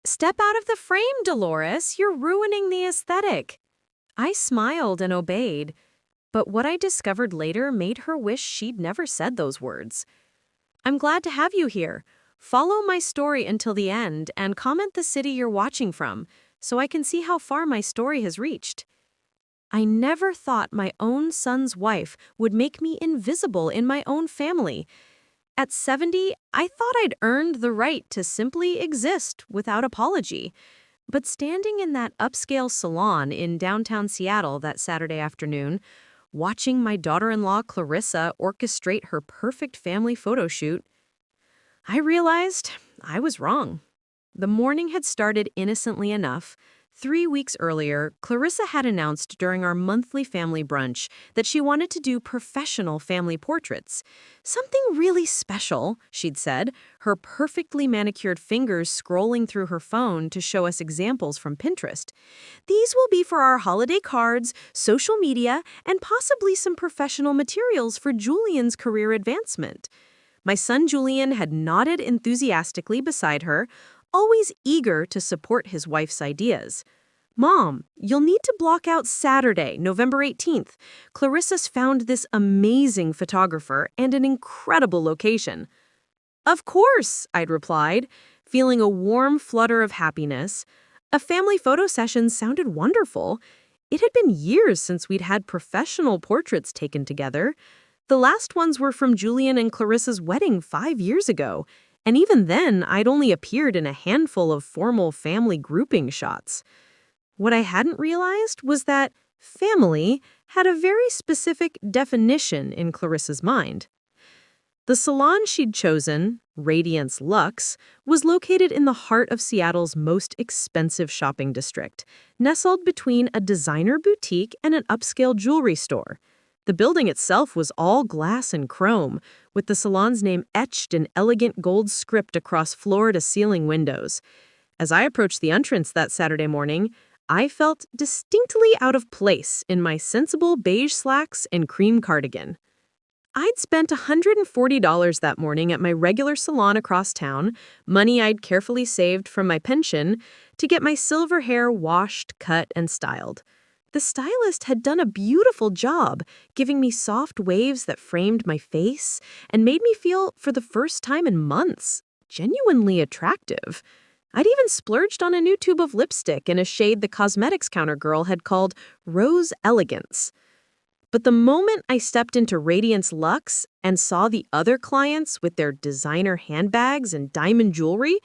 Step out of the frame, Delores. You're ruining the aesthetic. I smiled and obeyed, but what I discovered later made her wish she'd never said those words. I'm glad to have you here. Follow my story until the end and comment the city you're watching from so I can see how far my story has reached. I never thought my own son's wife would make me invisible in my own family. At 70, I thought I'd earned the right to simply exist without apology. But standing in that upscale salon in downtown Seattle that Saturday afternoon, watching my daughter-in-law Clarissa orchestrate her perfect family photo shoot, I realized I was wrong. The morning had started innocently enough. 3 weeks earlier, Clarissa had announced during our monthly family brunch that she wanted to do professional family portraits. Something really special, she'd said, her perfectly manicured fingers scrolling through her phone to show us examples from Pinterest. These will be for our holiday cards, social media, and possibly some professional materials for Julian's career advancement. My son Julian had nodded enthusiastically beside her, always eager to support his wife's ideas. Mom, you'll need to block out Saturday, November 18th. Clarissa's found this amazing photographer and an incredible location. Of course, I'd replied, feeling a warm flutter of happiness. A family photo session sounded wonderful. It had been years since we'd had professional portraits taken together. The last ones were from Julian and Clarissa's wedding 5 years ago. And even then, I'd only appeared in a handful of formal family grouping shots. What I hadn't realized was that family had a very specific definition in Clarissa's mind. The salon she'd chosen, Radiance Luxe, was located in the heart of Seattle's most expensive shopping district, nestled between a designer boutique and an upscale jewelry store. The building itself was all glass and chrome, with the salon's name etched in elegant gold script across floor-to-ceiling windows. As I approached the entrance that Saturday morning, I felt distinctly out of place in my sensible beige slacks and cream cardigan. I'd spent $140 that morning at my regular salon across town, money I'd carefully saved from my pension, to get my silver hair washed, cut, and styled. The stylist had done a beautiful job, giving me soft waves that framed my face and made me feel, for the first time in months, genuinely attractive. I'd even splurged on a new tube of lipstick in a shade the cosmetics counter girl had called Rose Elegance. But the moment I stepped into Radiance Luxe and saw the other clients with their designer handbags and diamond jewelry,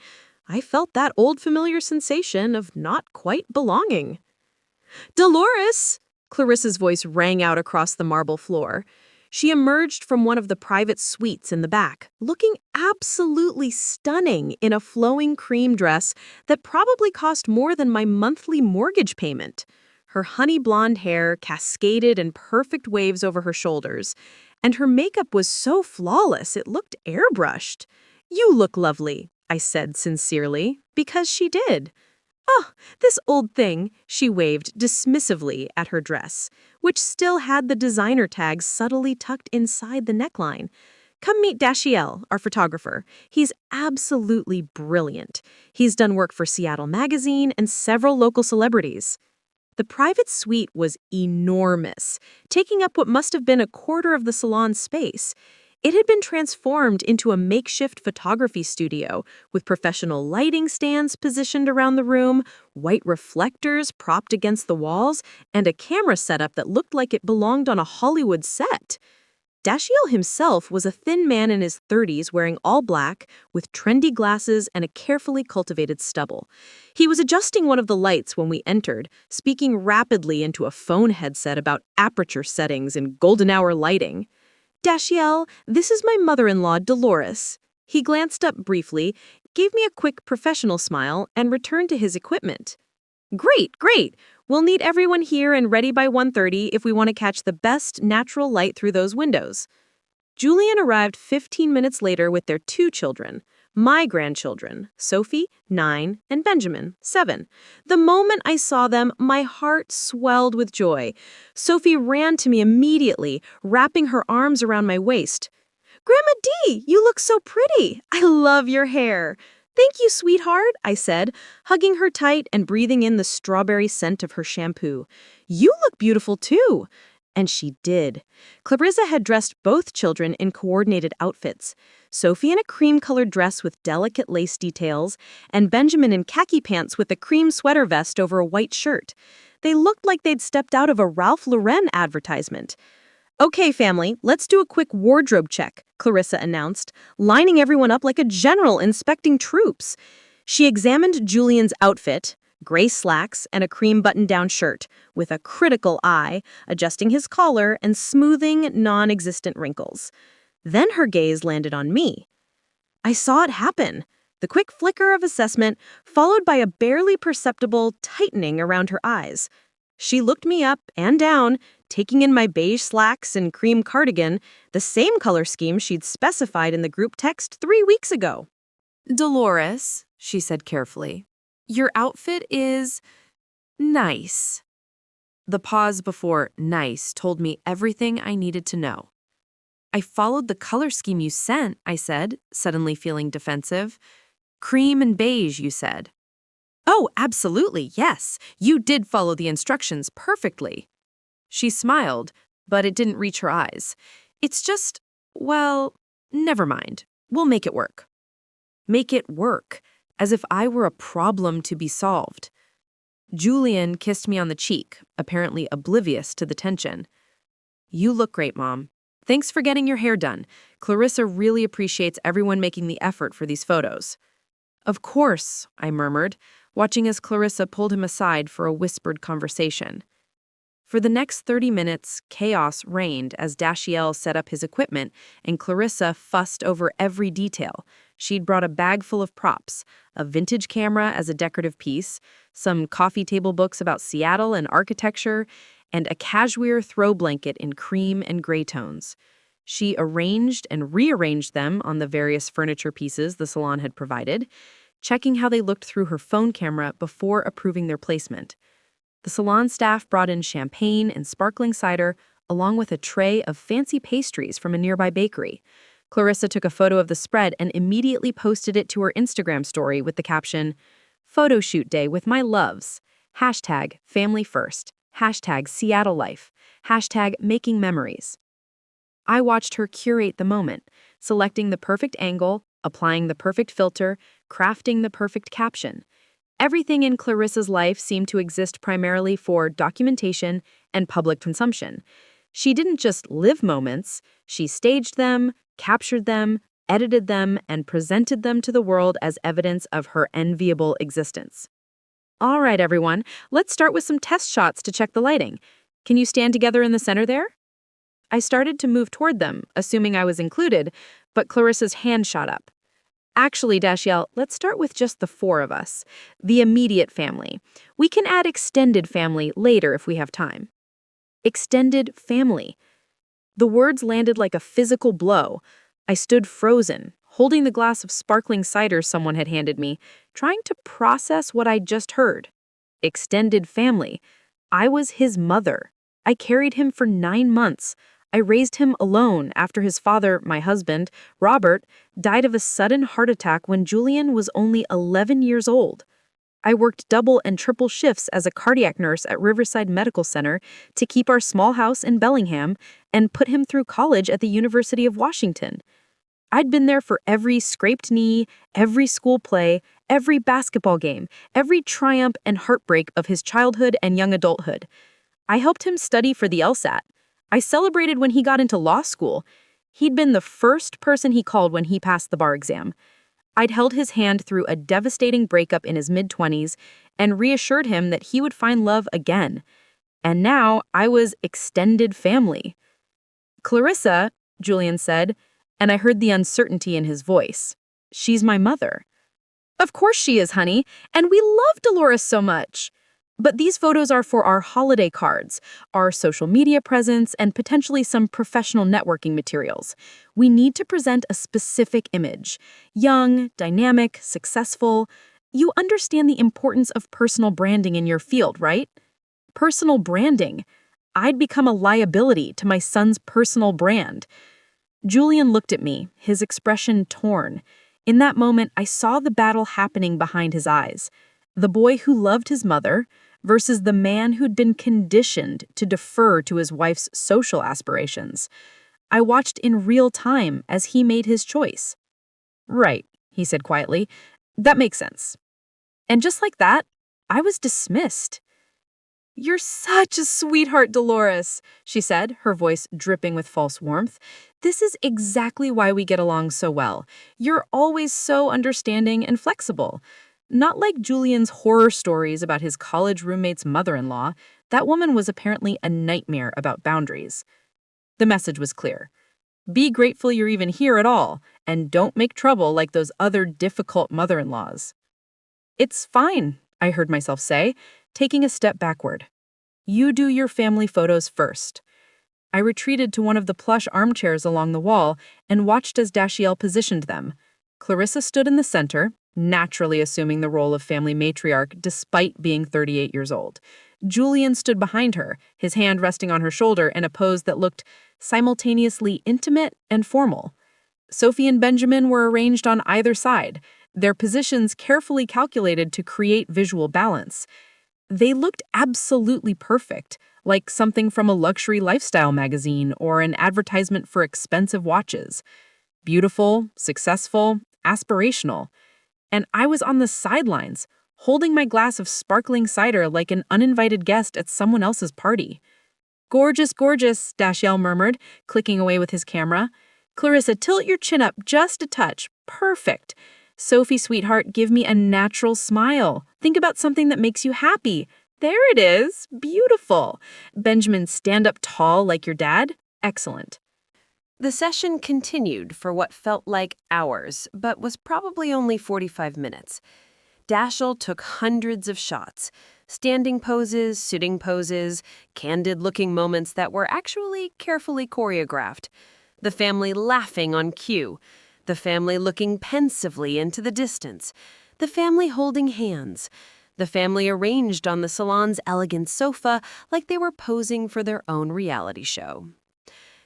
I felt that old familiar sensation of not quite belonging. Delores! Clarissa's voice rang out across the marble floor. She emerged from one of the private suites in the back, looking absolutely stunning in a flowing cream dress that probably cost more than my monthly mortgage payment. Her honey blonde hair cascaded in perfect waves over her shoulders, and her makeup was so flawless it looked airbrushed. "You look lovely," I said sincerely, because she did. "Oh, this old thing," she waved dismissively at her dress, which still had the designer tags subtly tucked inside the neckline. "Come meet Dashiell, our photographer. He's absolutely brilliant. He's done work for Seattle Magazine and several local celebrities." The private suite was enormous, taking up what must have been a quarter of the salon's space. It had been transformed into a makeshift photography studio with professional lighting stands positioned around the room, white reflectors propped against the walls, and a camera setup that looked like it belonged on a Hollywood set. Dashiell himself was a thin man in his 30s wearing all black, with trendy glasses and a carefully cultivated stubble. He was adjusting one of the lights when we entered, speaking rapidly into a phone headset about aperture settings and golden hour lighting. "Dashiell, this is my mother-in-law, Delores." He glanced up briefly, gave me a quick professional smile, and returned to his equipment. "Great, great. We'll need everyone here and ready by 1:30 if we want to catch the best natural light through those windows." Julian arrived 15 minutes later with their 2 children, my grandchildren, Sophie, 9, and Benjamin, 7. The moment I saw them, my heart swelled with joy. Sophie ran to me immediately, wrapping her arms around my waist. "Grandma Dee, you look so pretty. I love your hair." Thank you, sweetheart, I said, hugging her tight and breathing in the strawberry scent of her shampoo. You look beautiful, too. And she did. Clarissa had dressed both children in coordinated outfits. Sophie in a cream-colored dress with delicate lace details, and Benjamin in khaki pants with a cream sweater vest over a white shirt. They looked like they'd stepped out of a Ralph Lauren advertisement. Okay, family, let's do a quick wardrobe check, Clarissa announced, lining everyone up like a general inspecting troops. She examined Julian's outfit, gray slacks and a cream button-down shirt, with a critical eye, adjusting his collar and smoothing non-existent wrinkles. Then her gaze landed on me. I saw it happen. The quick flicker of assessment, followed by a barely perceptible tightening around her eyes. She looked me up and down, taking in my beige slacks and cream cardigan, the same color scheme she'd specified in the group text 3 weeks ago. Delores, she said carefully, your outfit is nice. The pause before nice told me everything I needed to know. I followed the color scheme you sent, I said, suddenly feeling defensive. Cream and beige, you said. Oh, absolutely, yes. You did follow the instructions perfectly. She smiled, but it didn't reach her eyes. It's just, well, never mind. We'll make it work. Make it work, as if I were a problem to be solved. Julian kissed me on the cheek, apparently oblivious to the tension. You look great, Mom. Thanks for getting your hair done. Clarissa really appreciates everyone making the effort for these photos. Of course, I murmured, watching as Clarissa pulled him aside for a whispered conversation. For the next 30 minutes, chaos reigned as Dashiell set up his equipment and Clarissa fussed over every detail. She'd brought a bag full of props, a vintage camera as a decorative piece, some coffee table books about Seattle and architecture, and a cashmere throw blanket in cream and gray tones. She arranged and rearranged them on the various furniture pieces the salon had provided, checking how they looked through her phone camera before approving their placement. The salon staff brought in champagne and sparkling cider, along with a tray of fancy pastries from a nearby bakery. Clarissa took a photo of the spread and immediately posted it to her Instagram story with the caption, "Photo shoot day with my loves. Hashtag family first. Hashtag Seattle life. Hashtag making memories." I watched her curate the moment, selecting the perfect angle, applying the perfect filter, crafting the perfect caption. Everything in Clarissa's life seemed to exist primarily for documentation and public consumption. She didn't just live moments, she staged them, captured them, edited them, and presented them to the world as evidence of her enviable existence. All right, everyone, let's start with some test shots to check the lighting. Can you stand together in the center there? I started to move toward them, assuming I was included, but Clarissa's hand shot up. Actually, Dashiell, let's start with just the 4 of us, the immediate family. We can add extended family later if we have time. Extended family. The words landed like a physical blow. I stood frozen, holding the glass of sparkling cider someone had handed me, trying to process what I'd just heard. Extended family. I was his mother. I carried him for 9 months. I raised him alone after his father, my husband, Robert, died of a sudden heart attack when Julian was only 11 years old. I worked double and triple shifts as a cardiac nurse at Riverside Medical Center to keep our small house in Bellingham and put him through college at the University of Washington. I'd been there for every scraped knee, every school play, every basketball game, every triumph and heartbreak of his childhood and young adulthood. I helped him study for the LSAT. I celebrated when he got into law school. He'd been the first person he called when he passed the bar exam. I'd held his hand through a devastating breakup in his mid-20s and reassured him that he would find love again. And now I was extended family. Clarissa, Julian said, and I heard the uncertainty in his voice. She's my mother. Of course she is, honey, and we love Delores so much. But these photos are for our holiday cards, our social media presence, and potentially some professional networking materials. We need to present a specific image. Young, dynamic, successful. You understand the importance of personal branding in your field, right? Personal branding. I'd become a liability to my son's personal brand. Julian looked at me, his expression torn. In that moment, I saw the battle happening behind his eyes. The boy who loved his mother versus the man who'd been conditioned to defer to his wife's social aspirations. I watched in real time as he made his choice. "Right," he said quietly. "That makes sense." And just like that, I was dismissed. "You're such a sweetheart, Delores," she said, her voice dripping with false warmth. "This is exactly why we get along so well. You're always so understanding and flexible. Not like Julian's horror stories about his college roommate's mother-in-law. That woman was apparently a nightmare about boundaries." The message was clear. Be grateful you're even here at all, and don't make trouble like those other difficult mother-in-laws. "It's fine," I heard myself say, taking a step backward. "You do your family photos first." I retreated to one of the plush armchairs along the wall and watched as Dashiell positioned them. Clarissa stood in the center, naturally assuming the role of family matriarch despite being 38 years old. Julian stood behind her, his hand resting on her shoulder in a pose that looked simultaneously intimate and formal. Sophie and Benjamin were arranged on either side, their positions carefully calculated to create visual balance. They looked absolutely perfect, like something from a luxury lifestyle magazine or an advertisement for expensive watches. Beautiful, successful, aspirational. And I was on the sidelines, holding my glass of sparkling cider like an uninvited guest at someone else's party. "Gorgeous, gorgeous," Dashiell murmured, clicking away with his camera. "Clarissa, tilt your chin up just a touch. Perfect. Sophie, sweetheart, give me a natural smile. Think about something that makes you happy. There it is. Beautiful. Benjamin, stand up tall like your dad. Excellent." The session continued for what felt like hours, but was probably only 45 minutes. Dashiell took hundreds of shots, standing poses, sitting poses, candid-looking moments that were actually carefully choreographed. The family laughing on cue, the family looking pensively into the distance, the family holding hands, the family arranged on the salon's elegant sofa like they were posing for their own reality show.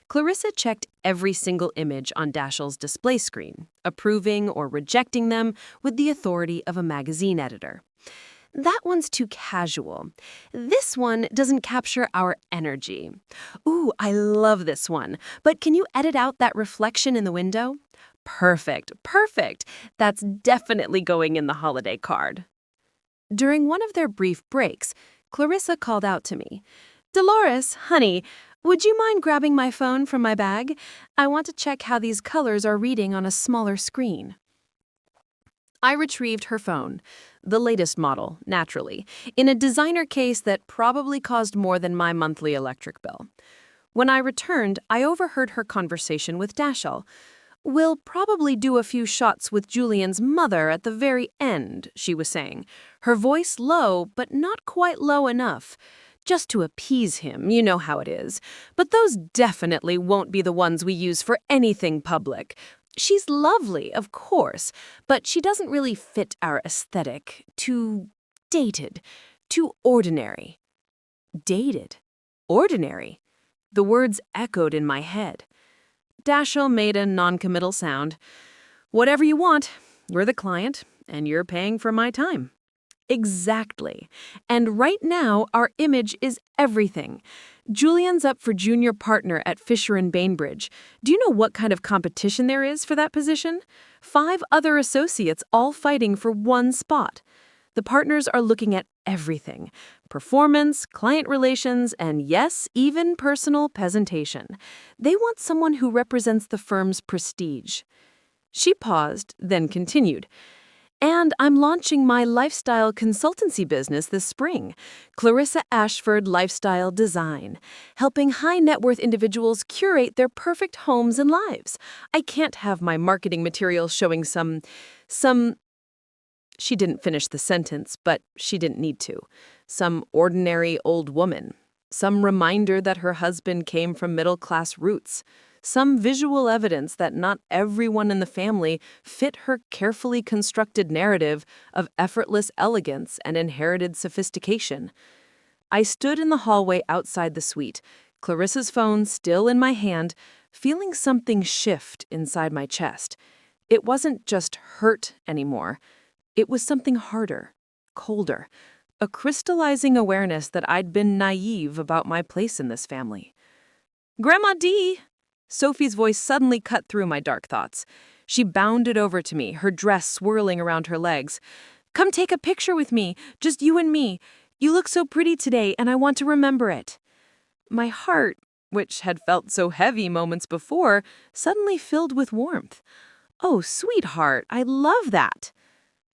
Clarissa checked every single image on Dashiell's display screen, approving or rejecting them with the authority of a magazine editor. "That one's too casual. This one doesn't capture our energy. Ooh, I love this one, but can you edit out that reflection in the window? Perfect, perfect. That's definitely going in the holiday card." During one of their brief breaks, Clarissa called out to me, "Delores, honey, would you mind grabbing my phone from my bag? I want to check how these colors are reading on a smaller screen." I retrieved her phone, the latest model, naturally, in a designer case that probably caused more than my monthly electric bill. When I returned, I overheard her conversation with Dashiell. "We'll probably do a few shots with Julian's mother at the very end," she was saying, her voice low, but not quite low enough. "Just to appease him, you know how it is. But those definitely won't be the ones we use for anything public. She's lovely, of course, but she doesn't really fit our aesthetic. Too dated, too ordinary." Dated? Ordinary? The words echoed in my head. Dashiell made a noncommittal sound. "Whatever you want. You're the client, and you're paying for my time." Exactly. And right now, our image is everything. Julian's up for junior partner at Fisher & Bainbridge. Do you know what kind of competition there is for that position? 5 other associates all fighting for one spot. The partners are looking at everything: performance, client relations, and yes, even personal presentation. They want someone who represents the firm's prestige. She paused, then continued. "And I'm launching my lifestyle consultancy business this spring, Clarissa Ashford Lifestyle Design, helping high-net-worth individuals curate their perfect homes and lives. I can't have my marketing materials showing some... She didn't finish the sentence, but she didn't need to. Some ordinary old woman. Some reminder that her husband came from middle-class roots. Some visual evidence that not everyone in the family fit her carefully constructed narrative of effortless elegance and inherited sophistication." I stood in the hallway outside the suite, Clarissa's phone still in my hand, feeling something shift inside my chest. It wasn't just hurt anymore. It was something harder, colder, a crystallizing awareness that I'd been naive about my place in this family. "Grandma Dee!" Sophie's voice suddenly cut through my dark thoughts. She bounded over to me, her dress swirling around her legs. "Come take a picture with me, just you and me. You look so pretty today, and I want to remember it." My heart, which had felt so heavy moments before, suddenly filled with warmth. "Oh, sweetheart, I love that."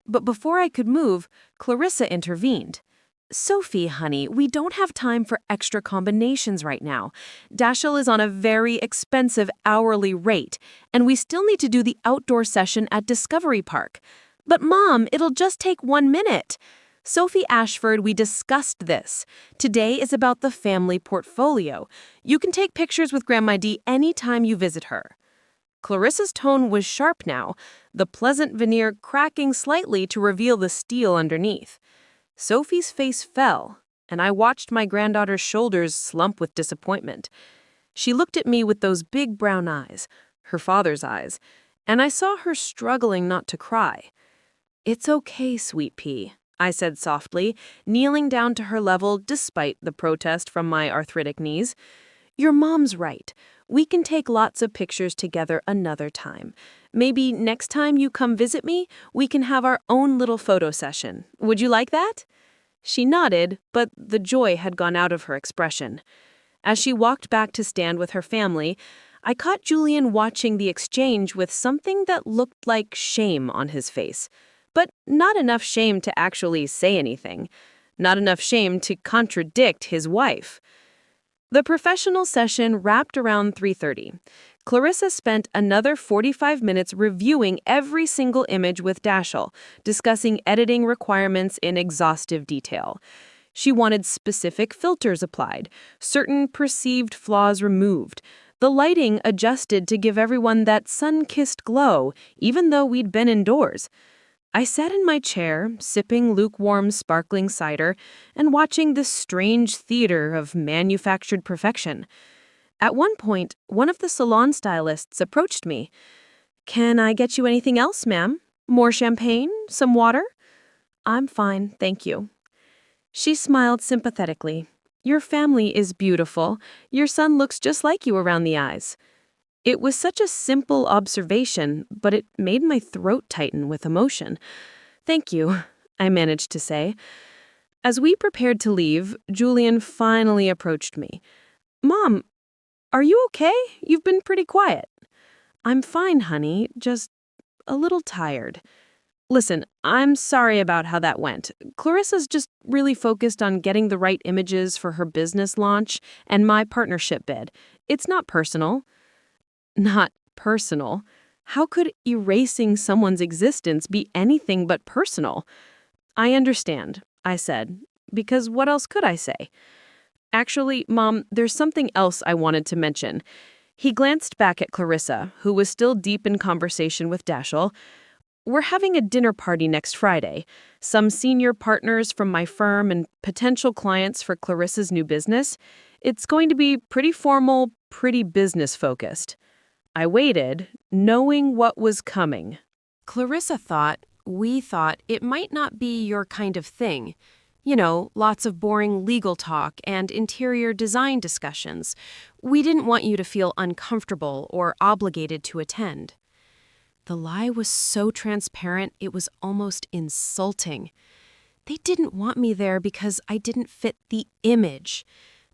But before I could move, Clarissa intervened. "Sophie, honey, we don't have time for extra combinations right now. Dashiell is on a very expensive hourly rate, and we still need to do the outdoor session at Discovery Park. But Mom, it'll just take 1 minute. Sophie Ashford, we discussed this. Today is about the family portfolio. You can take pictures with Grandma Dee anytime you visit her." Clarissa's tone was sharp now, the pleasant veneer cracking slightly to reveal the steel underneath. Sophie's face fell, and I watched my granddaughter's shoulders slump with disappointment. She looked at me with those big brown eyes, her father's eyes, and I saw her struggling not to cry. "It's okay, sweet pea," I said softly, kneeling down to her level despite the protest from my arthritic knees. "Your mom's right. We can take lots of pictures together another time. Maybe next time you come visit me, we can have our own little photo session. Would you like that?" She nodded, but the joy had gone out of her expression. As she walked back to stand with her family, I caught Julian watching the exchange with something that looked like shame on his face. But not enough shame to actually say anything. Not enough shame to contradict his wife. The professional session wrapped around 3:30. Clarissa spent another 45 minutes reviewing every single image with Dashiell, discussing editing requirements in exhaustive detail. She wanted specific filters applied, certain perceived flaws removed, the lighting adjusted to give everyone that sun-kissed glow, even though we'd been indoors. I sat in my chair, sipping lukewarm sparkling cider and watching this strange theater of manufactured perfection. At one point, one of the salon stylists approached me. "Can I get you anything else, ma'am? More champagne? Some water?" "I'm fine, thank you." She smiled sympathetically. "Your family is beautiful. Your son looks just like you around the eyes." It was such a simple observation, but it made my throat tighten with emotion. "Thank you," I managed to say. As we prepared to leave, Julian finally approached me. "Mom, are you okay? You've been pretty quiet." "I'm fine, honey, just a little tired." "Listen, I'm sorry about how that went. Clarissa's just really focused on getting the right images for her business launch and my partnership bid. It's not personal." "Not personal? How could erasing someone's existence be anything but personal?" "I understand," I said, because what else could I say? "Actually, Mom, there's something else I wanted to mention." He glanced back at Clarissa, who was still deep in conversation with Dashiell. "We're having a dinner party next Friday. Some senior partners from my firm and potential clients for Clarissa's new business. It's going to be pretty formal, pretty business-focused." I waited, knowing what was coming. We thought it might not be your kind of thing. You know, lots of boring legal talk and interior design discussions. We didn't want you to feel uncomfortable or obligated to attend." The lie was so transparent, it was almost insulting. They didn't want me there because I didn't fit the image.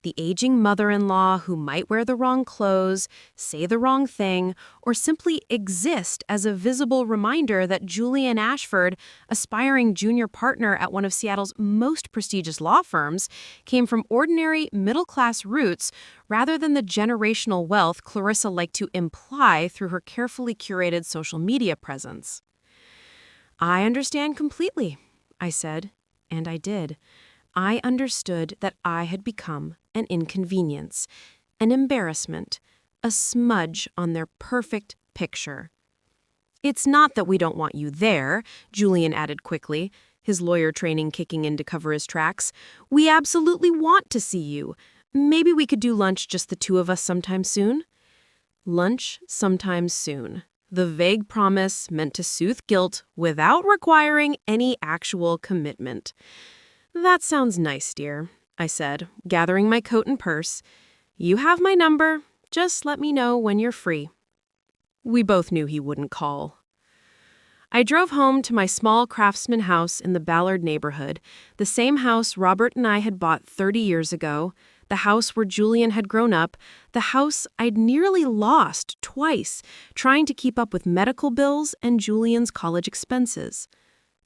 The aging mother-in-law who might wear the wrong clothes, say the wrong thing, or simply exist as a visible reminder that Julian Ashford, aspiring junior partner at one of Seattle's most prestigious law firms, came from ordinary middle-class roots rather than the generational wealth Clarissa liked to imply through her carefully curated social media presence. "I understand completely," I said, and I did. I understood that I had become an inconvenience, an embarrassment, a smudge on their perfect picture. "It's not that we don't want you there," Julian added quickly, his lawyer training kicking in to cover his tracks. "We absolutely want to see you. Maybe we could do lunch just the two of us sometime soon?" Lunch sometime soon. The vague promise meant to soothe guilt without requiring any actual commitment. "That sounds nice, dear," I said, gathering my coat and purse. "You have my number. Just let me know when you're free." We both knew he wouldn't call. I drove home to my small craftsman house in the Ballard neighborhood, the same house Robert and I had bought 30 years ago, the house where Julian had grown up, the house I'd nearly lost twice, trying to keep up with medical bills and Julian's college expenses.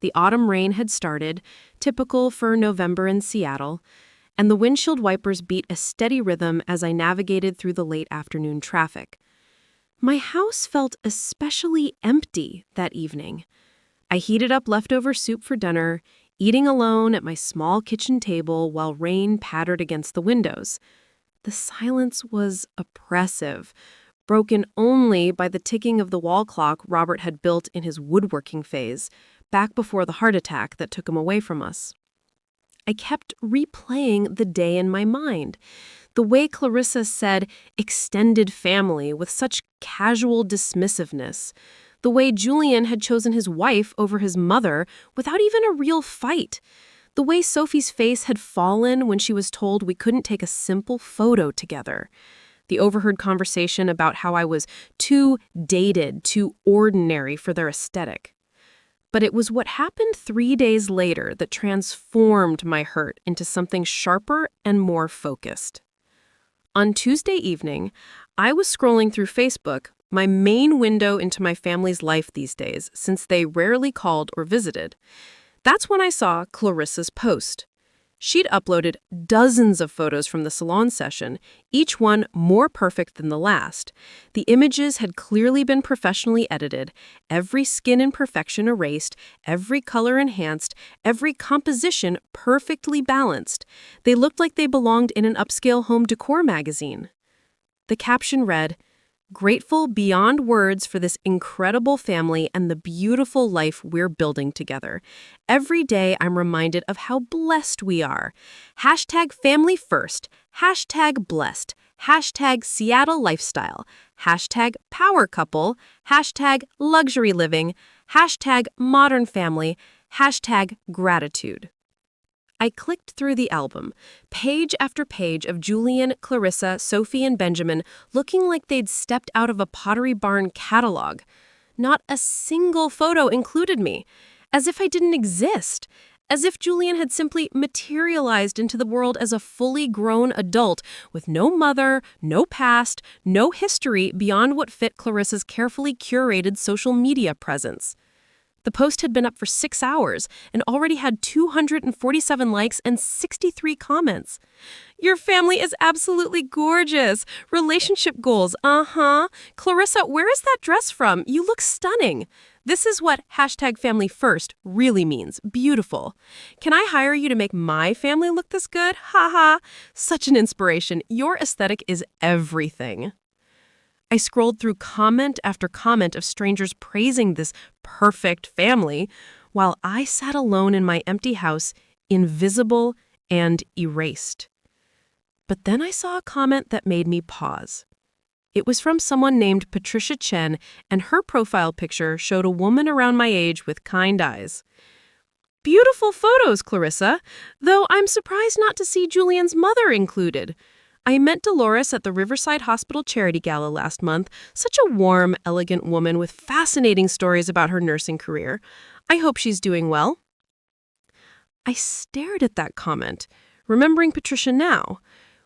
The autumn rain had started, typical for November in Seattle, and the windshield wipers beat a steady rhythm as I navigated through the late afternoon traffic. My house felt especially empty that evening. I heated up leftover soup for dinner, eating alone at my small kitchen table while rain pattered against the windows. The silence was oppressive, broken only by the ticking of the wall clock Robert had built in his woodworking phase, back before the heart attack that took him away from us. I kept replaying the day in my mind. The way Clarissa said extended family with such casual dismissiveness. The way Julian had chosen his wife over his mother without even a real fight. The way Sophie's face had fallen when she was told we couldn't take a simple photo together. The overheard conversation about how I was too dated, too ordinary for their aesthetic. But it was what happened 3 days later that transformed my hurt into something sharper and more focused. On Tuesday evening, I was scrolling through Facebook, my main window into my family's life these days, since they rarely called or visited. That's when I saw Clarissa's post. She'd uploaded dozens of photos from the Salon session, each one more perfect than the last. The images had clearly been professionally edited, every skin imperfection erased, every color enhanced, every composition perfectly balanced. They looked like they belonged in an upscale home decor magazine. The caption read, "Grateful beyond words for this incredible family and the beautiful life we're building together. Every day I'm reminded of how blessed we are. Hashtag family first. Hashtag blessed. Hashtag Seattle lifestyle. Hashtag power couple. Hashtag luxury living. Hashtag modern family. Hashtag gratitude." I clicked through the album, page after page of Julian, Clarissa, Sophie, and Benjamin looking like they'd stepped out of a Pottery Barn catalog. Not a single photo included me, as if I didn't exist, as if Julian had simply materialized into the world as a fully grown adult with no mother, no past, no history beyond what fit Clarissa's carefully curated social media presence. The post had been up for 6 hours and already had 247 likes and 63 comments. "Your family is absolutely gorgeous. Relationship goals, Clarissa, where is that dress from? You look stunning. This is what hashtag family first really means. Beautiful. Can I hire you to make my family look this good? Haha. Such an inspiration. Your aesthetic is everything." I scrolled through comment after comment of strangers praising this perfect family, while I sat alone in my empty house, invisible and erased. But then I saw a comment that made me pause. It was from someone named Patricia Chen, and her profile picture showed a woman around my age with kind eyes. "Beautiful photos, Clarissa, though I'm surprised not to see Julian's mother included. I met Delores at the Riverside Hospital Charity Gala last month. Such a warm, elegant woman with fascinating stories about her nursing career. I hope she's doing well." I stared at that comment, remembering Patricia now.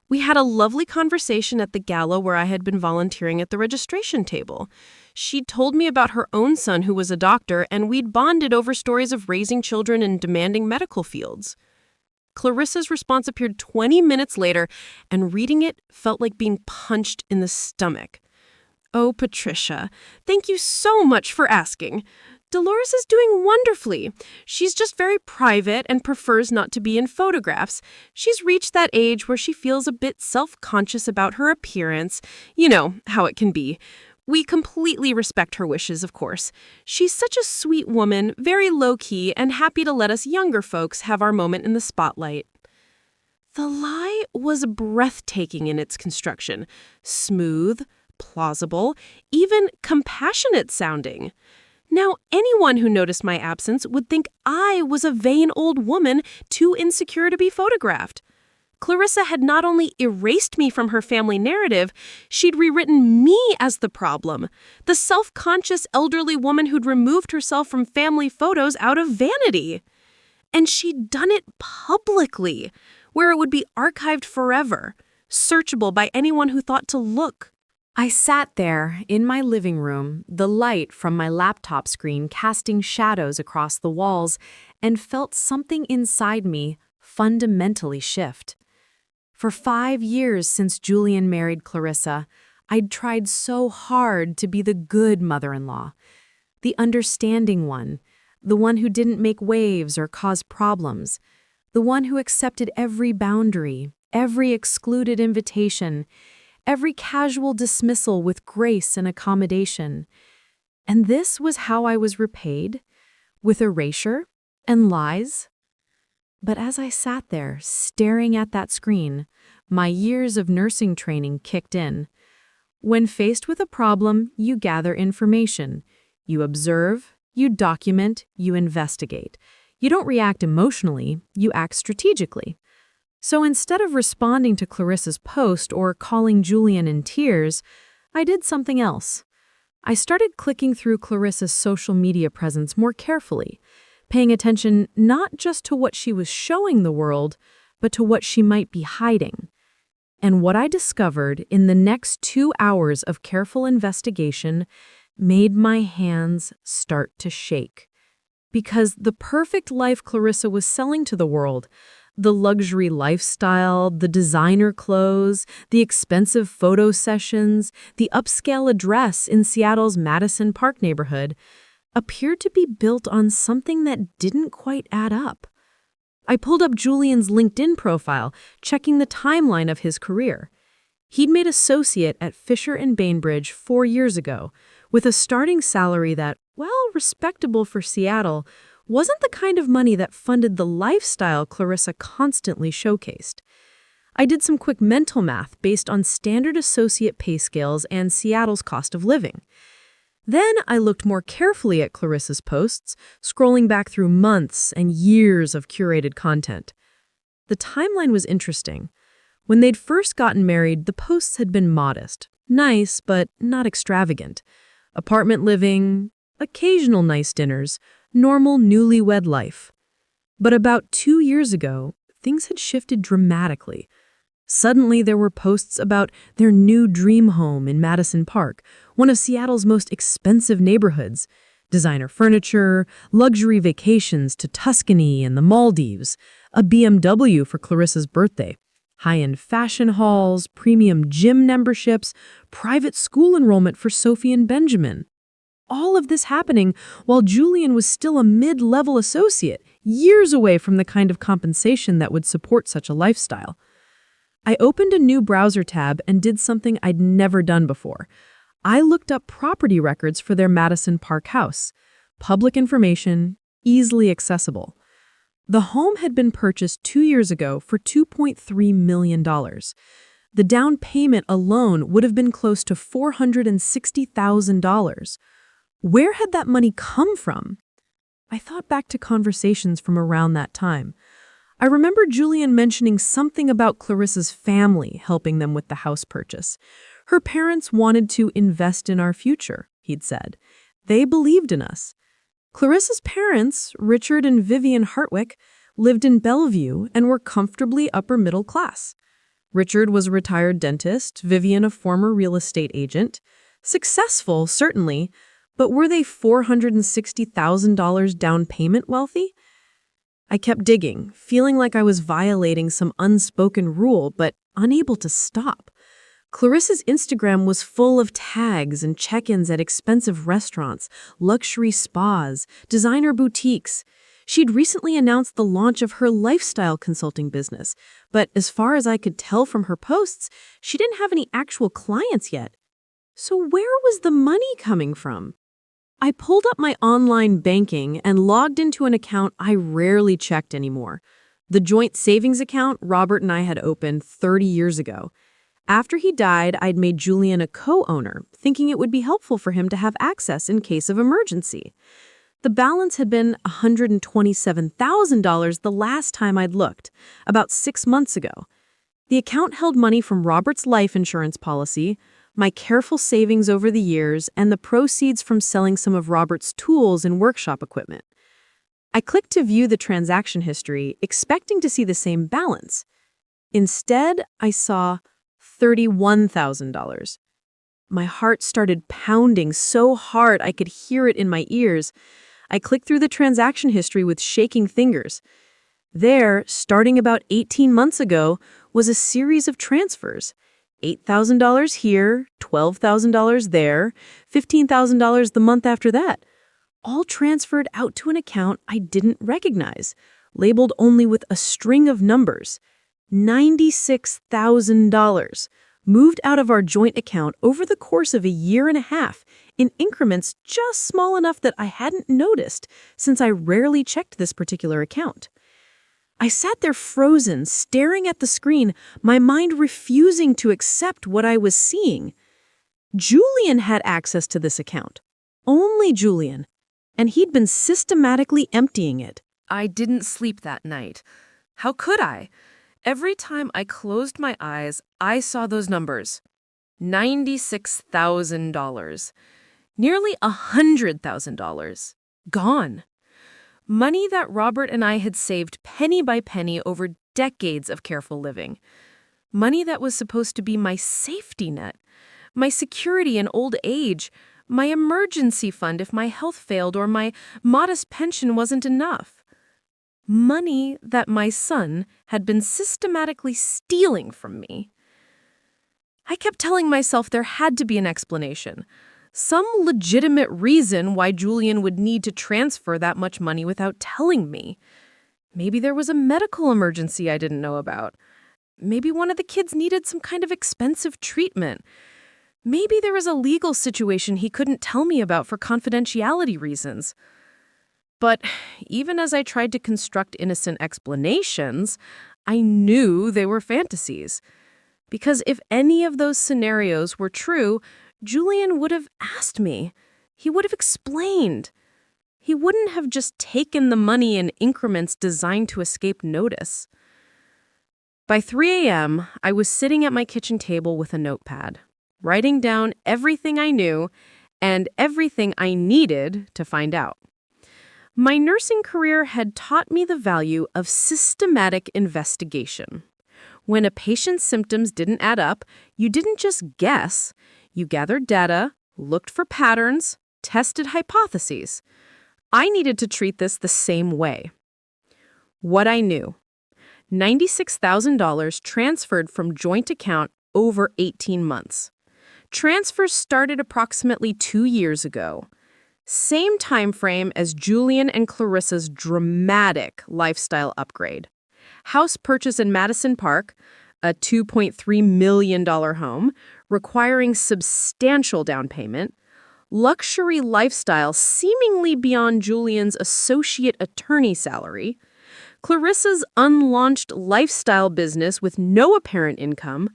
We had a lovely conversation at the gala where I had been volunteering at the registration table. She'd told me about her own son who was a doctor, and we'd bonded over stories of raising children in demanding medical fields. Clarissa's response appeared 20 minutes later, and reading it felt like being punched in the stomach. "Oh, Patricia, thank you so much for asking. Delores is doing wonderfully. She's just very private and prefers not to be in photographs. She's reached that age where she feels a bit self-conscious about her appearance. You know how it can be. We completely respect her wishes, of course. She's such a sweet woman, very low-key, and happy to let us younger folks have our moment in the spotlight." The lie was breathtaking in its construction. Smooth, plausible, even compassionate sounding. Now, anyone who noticed my absence would think I was a vain old woman too insecure to be photographed. Clarissa had not only erased me from her family narrative, she'd rewritten me as the problem, the self-conscious elderly woman who'd removed herself from family photos out of vanity. And she'd done it publicly, where it would be archived forever, searchable by anyone who thought to look. I sat there in my living room, the light from my laptop screen casting shadows across the walls, and felt something inside me fundamentally shift. For 5 years since Julian married Clarissa, I'd tried so hard to be the good mother-in-law, the understanding one, the one who didn't make waves or cause problems, the one who accepted every boundary, every excluded invitation, every casual dismissal with grace and accommodation. And this was how I was repaid, with erasure and lies. But as I sat there, staring at that screen, my years of nursing training kicked in. When faced with a problem, you gather information. You observe, you document, you investigate. You don't react emotionally, you act strategically. So instead of responding to Clarissa's post or calling Julian in tears, I did something else. I started clicking through Clarissa's social media presence more carefully, paying attention not just to what she was showing the world, but to what she might be hiding. And what I discovered in the next 2 hours of careful investigation made my hands start to shake. Because the perfect life Clarissa was selling to the world, the luxury lifestyle, the designer clothes, the expensive photo sessions, the upscale address in Seattle's Madison Park neighborhood, appeared to be built on something that didn't quite add up. I pulled up Julian's LinkedIn profile, checking the timeline of his career. He'd made associate at Fisher & Bainbridge 4 years ago, with a starting salary that, while respectable for Seattle, wasn't the kind of money that funded the lifestyle Clarissa constantly showcased. I did some quick mental math based on standard associate pay scales and Seattle's cost of living. Then I looked more carefully at Clarissa's posts, scrolling back through months and years of curated content. The timeline was interesting. When they'd first gotten married, the posts had been modest, nice but not extravagant. Apartment living, occasional nice dinners, normal newlywed life. But about 2 years ago, things had shifted dramatically. Suddenly, there were posts about their new dream home in Madison Park, one of Seattle's most expensive neighborhoods. Designer furniture, luxury vacations to Tuscany and the Maldives, a BMW for Clarissa's birthday, high-end fashion halls, premium gym memberships, private school enrollment for Sophie and Benjamin. All of this happening while Julian was still a mid-level associate, years away from the kind of compensation that would support such a lifestyle. I opened a new browser tab and did something I'd never done before. I looked up property records for their Madison Park house. Public information, easily accessible. The home had been purchased 2 years ago for $2.3 million. The down payment alone would have been close to $460,000. Where had that money come from? I thought back to conversations from around that time. I remember Julian mentioning something about Clarissa's family helping them with the house purchase. Her parents wanted to invest in our future, he'd said. They believed in us. Clarissa's parents, Richard and Vivian Hartwick, lived in Bellevue and were comfortably upper middle class. Richard was a retired dentist, Vivian a former real estate agent. Successful, certainly, but were they $460,000 down payment wealthy? I kept digging, feeling like I was violating some unspoken rule, but unable to stop. Clarissa's Instagram was full of tags and check-ins at expensive restaurants, luxury spas, designer boutiques. She'd recently announced the launch of her lifestyle consulting business, but as far as I could tell from her posts, she didn't have any actual clients yet. So where was the money coming from? I pulled up my online banking and logged into an account I rarely checked anymore. The joint savings account Robert and I had opened 30 years ago. After he died, I'd made Julian a co-owner, thinking it would be helpful for him to have access in case of emergency. The balance had been $127,000 the last time I'd looked, about 6 months ago. The account held money from Robert's life insurance policy, my careful savings over the years, and the proceeds from selling some of Robert's tools and workshop equipment. I clicked to view the transaction history, expecting to see the same balance. Instead, I saw $31,000. My heart started pounding so hard I could hear it in my ears. I clicked through the transaction history with shaking fingers. There, starting about 18 months ago, was a series of transfers. $8,000 here, $12,000 there, $15,000 the month after that. All transferred out to an account I didn't recognize, labeled only with a string of numbers. $96,000 moved out of our joint account over the course of a year and a half in increments just small enough that I hadn't noticed since I rarely checked this particular account. I sat there frozen, staring at the screen, my mind refusing to accept what I was seeing. Julian had access to this account. Only Julian. And he'd been systematically emptying it. I didn't sleep that night. How could I? Every time I closed my eyes, I saw those numbers. $96,000. Nearly $100,000. Gone. Money that Robert and I had saved penny by penny over decades of careful living. Money that was supposed to be my safety net, my security in old age, my emergency fund if my health failed or my modest pension wasn't enough. Money that my son had been systematically stealing from me. I kept telling myself there had to be an explanation. Some legitimate reason why Julian would need to transfer that much money without telling me. Maybe there was a medical emergency I didn't know about. Maybe one of the kids needed some kind of expensive treatment. Maybe there was a legal situation he couldn't tell me about for confidentiality reasons. But even as I tried to construct innocent explanations, I knew they were fantasies. Because if any of those scenarios were true, Julian would have asked me. He would have explained. He wouldn't have just taken the money in increments designed to escape notice. By 3 a.m., I was sitting at my kitchen table with a notepad, writing down everything I knew and everything I needed to find out. My nursing career had taught me the value of systematic investigation. When a patient's symptoms didn't add up, you didn't just guess. You gathered data, looked for patterns, tested hypotheses. I needed to treat this the same way. What I knew: $96,000 transferred from joint account over 18 months. Transfers started approximately 2 years ago. Same time frame as Julian and Clarissa's dramatic lifestyle upgrade. House purchase in Madison Park, a $2.3 million home, requiring substantial down payment. Luxury lifestyle seemingly beyond Julian's associate attorney salary. Clarissa's unlaunched lifestyle business with no apparent income.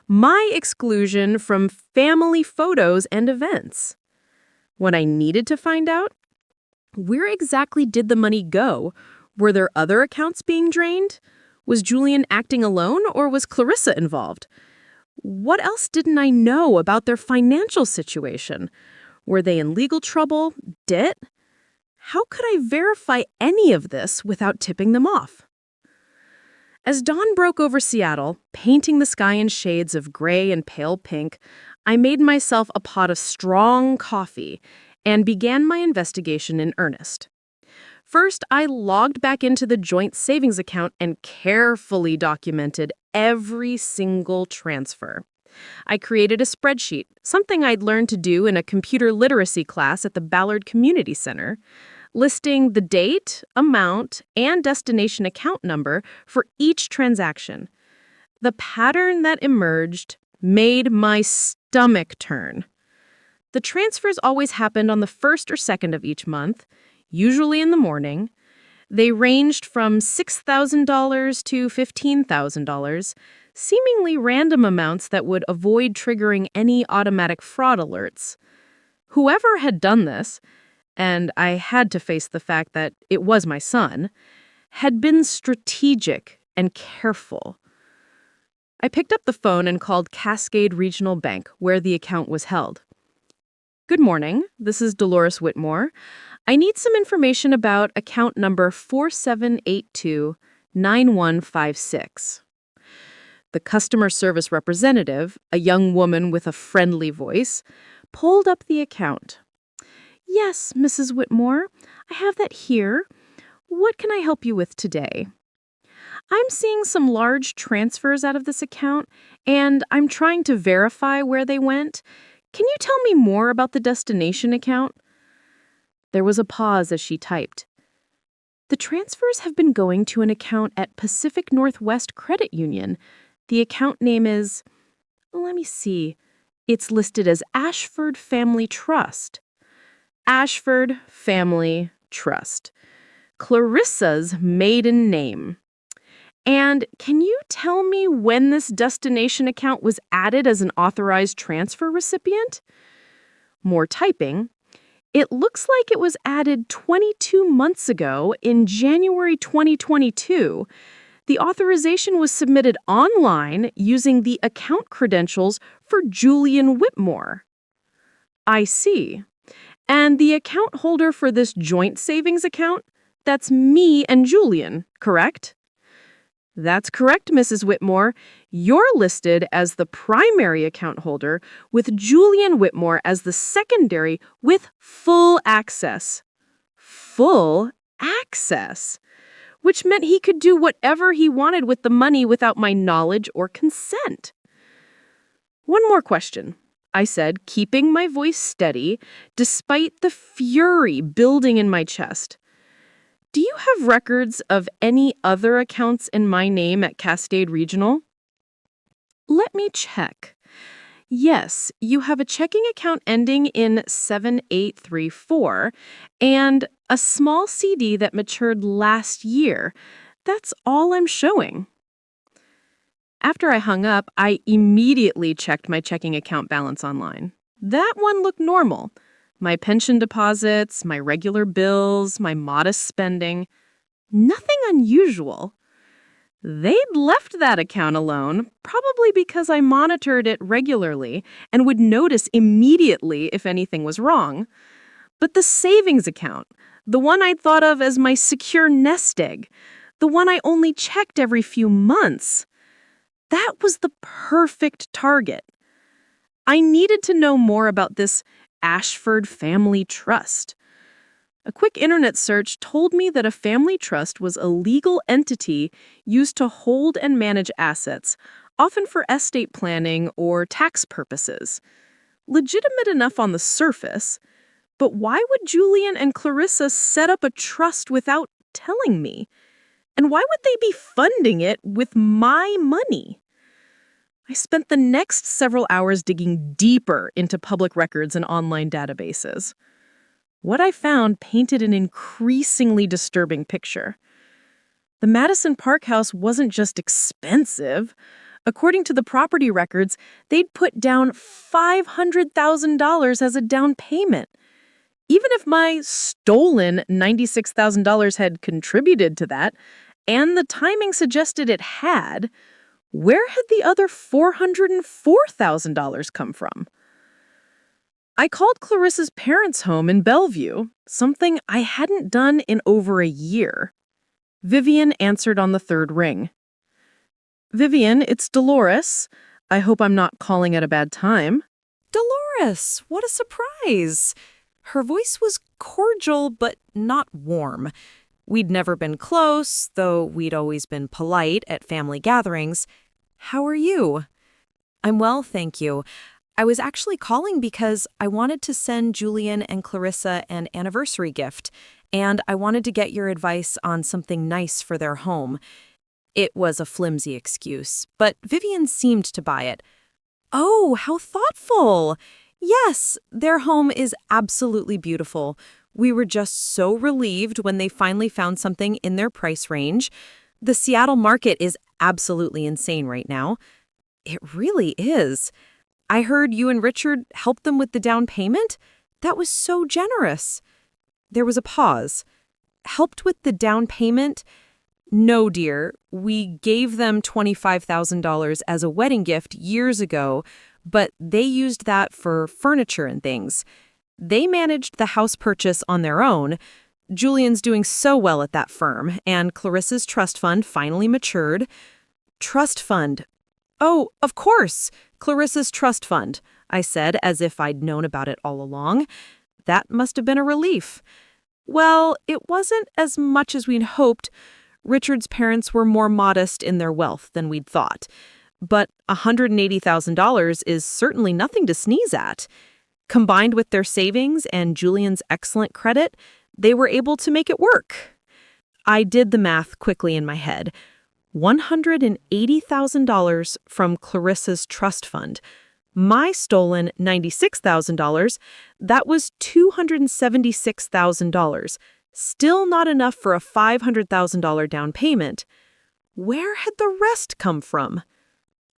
My exclusion from family photos and events. What I needed to find out? Where exactly did the money go? Were there other accounts being drained? Was Julian acting alone, or was Clarissa involved? What else didn't I know about their financial situation? Were they in legal trouble? Debt? How could I verify any of this without tipping them off? As dawn broke over Seattle, painting the sky in shades of gray and pale pink, I made myself a pot of strong coffee and began my investigation in earnest. First, I logged back into the joint savings account and carefully documented every single transfer. I created a spreadsheet, something I'd learned to do in a computer literacy class at the Ballard Community Center, listing the date, amount, and destination account number for each transaction. The pattern that emerged made my stomach turn. The transfers always happened on the 1st or 2nd of each month, usually in the morning. They ranged from $6,000 to $15,000, seemingly random amounts that would avoid triggering any automatic fraud alerts. Whoever had done this, and I had to face the fact that it was my son, had been strategic and careful. I picked up the phone and called Cascade Regional Bank, where the account was held. Good morning, this is Delores Whitmore. I need some information about account number 47829156. The customer service representative, a young woman with a friendly voice, pulled up the account. Yes, Mrs. Whitmore, I have that here. What can I help you with today? I'm seeing some large transfers out of this account, and I'm trying to verify where they went. Can you tell me more about the destination account? There was a pause as she typed. The transfers have been going to an account at Pacific Northwest Credit Union. The account name is, let me see, it's listed as Ashford Family Trust. Ashford Family Trust. Clarissa's maiden name. And can you tell me when this destination account was added as an authorized transfer recipient? More typing. It looks like it was added 22 months ago in January 2022. The authorization was submitted online using the account credentials for Julian Whitmore. I see. And the account holder for this joint savings account? That's me and Julian, correct? That's correct, Mrs. Whitmore. You're listed as the primary account holder, with Julian Whitmore as the secondary with full access. Full access? Which meant he could do whatever he wanted with the money without my knowledge or consent. One more question, I said, keeping my voice steady despite the fury building in my chest. Do you have records of any other accounts in my name at Cascade Regional? Let me check. Yes, you have a checking account ending in 7834 and a small CD that matured last year. That's all I'm showing. After I hung up, I immediately checked my checking account balance online. That one looked normal. My pension deposits, my regular bills, my modest spending. Nothing unusual. They'd left that account alone, probably because I monitored it regularly and would notice immediately if anything was wrong. But the savings account, the one I'd thought of as my secure nest egg, the one I only checked every few months, that was the perfect target. I needed to know more about this Ashford Family Trust. A quick internet search told me that a family trust was a legal entity used to hold and manage assets, often for estate planning or tax purposes. Legitimate enough on the surface, but why would Julian and Clarissa set up a trust without telling me? And why would they be funding it with my money? I spent the next several hours digging deeper into public records and online databases. What I found painted an increasingly disturbing picture. The Madison Park house wasn't just expensive. According to the property records, they'd put down $500,000 as a down payment. Even if my stolen $96,000 had contributed to that, and the timing suggested it had, where had the other $404,000 come from? I called Clarissa's parents' home in Bellevue, something I hadn't done in over a year. Vivian answered on the third ring. Vivian, it's Delores. I hope I'm not calling at a bad time. Delores, what a surprise! Her voice was cordial but not warm. We'd never been close, though we'd always been polite at family gatherings. How are you? I'm well, thank you. I was actually calling because I wanted to send Julian and Clarissa an anniversary gift, and I wanted to get your advice on something nice for their home. It was a flimsy excuse, but Vivian seemed to buy it. Oh, how thoughtful! Yes, their home is absolutely beautiful. We were just so relieved when they finally found something in their price range. The Seattle market is absolutely insane right now. It really is. I heard you and Richard helped them with the down payment? That was so generous. There was a pause. Helped with the down payment? No, dear. We gave them $25,000 as a wedding gift years ago, but they used that for furniture and things. They managed the house purchase on their own. Julian's doing so well at that firm, and Clarissa's trust fund finally matured. Trust fund. Oh, of course, Clarissa's trust fund, I said, as if I'd known about it all along. That must have been a relief. Well, it wasn't as much as we'd hoped. Richard's parents were more modest in their wealth than we'd thought. But $180,000 is certainly nothing to sneeze at. Combined with their savings and Julian's excellent credit, they were able to make it work. I did the math quickly in my head. $180,000 from Clarissa's trust fund. My stolen $96,000, that was $276,000. Still not enough for a $500,000 down payment. Where had the rest come from?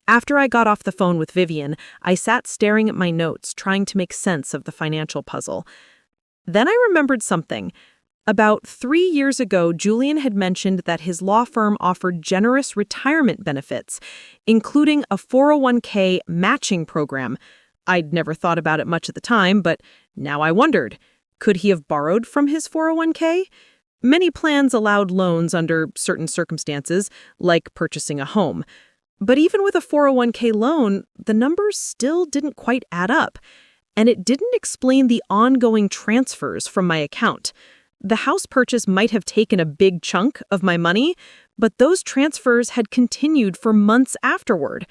After I got off the phone with Vivian, I sat staring at my notes, trying to make sense of the financial puzzle. Then I remembered something. About 3 years ago, Julian had mentioned that his law firm offered generous retirement benefits, including a 401k matching program. I'd never thought about it much at the time, but now I wondered, could he have borrowed from his 401k? Many plans allowed loans under certain circumstances, like purchasing a home. But even with a 401k loan, the numbers still didn't quite add up, and it didn't explain the ongoing transfers from my account. The house purchase might have taken a big chunk of my money, but those transfers had continued for months afterward.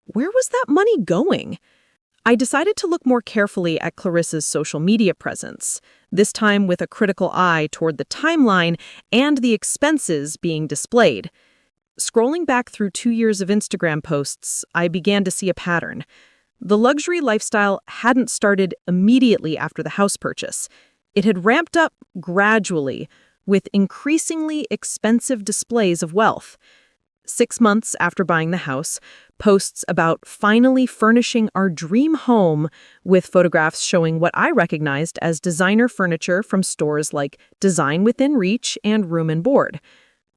Where was that money going? I decided to look more carefully at Clarissa's social media presence, this time with a critical eye toward the timeline and the expenses being displayed. Scrolling back through 2 years of Instagram posts, I began to see a pattern. The luxury lifestyle hadn't started immediately after the house purchase. It had ramped up gradually, with increasingly expensive displays of wealth. 6 months after buying the house, posts about finally furnishing our dream home with photographs showing what I recognized as designer furniture from stores like Design Within Reach and Room and Board.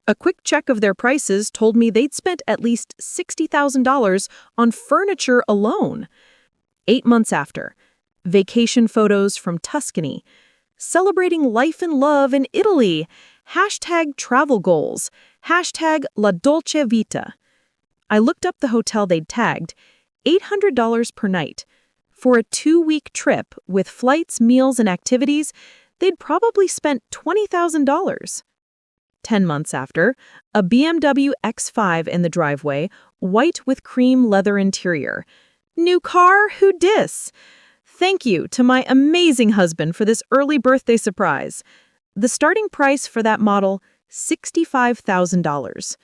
A quick check of their prices told me they'd spent at least $60,000 on furniture alone. 8 months after, vacation photos from Tuscany, celebrating life and love in Italy, #travel goals, #la dolce vita. I looked up the hotel they'd tagged, $800 per night. For a 2-week trip with flights, meals, and activities, they'd probably spent $20,000. 10 months after, a BMW X5 in the driveway, white with cream leather interior. New car? Who dis? Thank you to my amazing husband for this early birthday surprise. The starting price for that model, $65,000.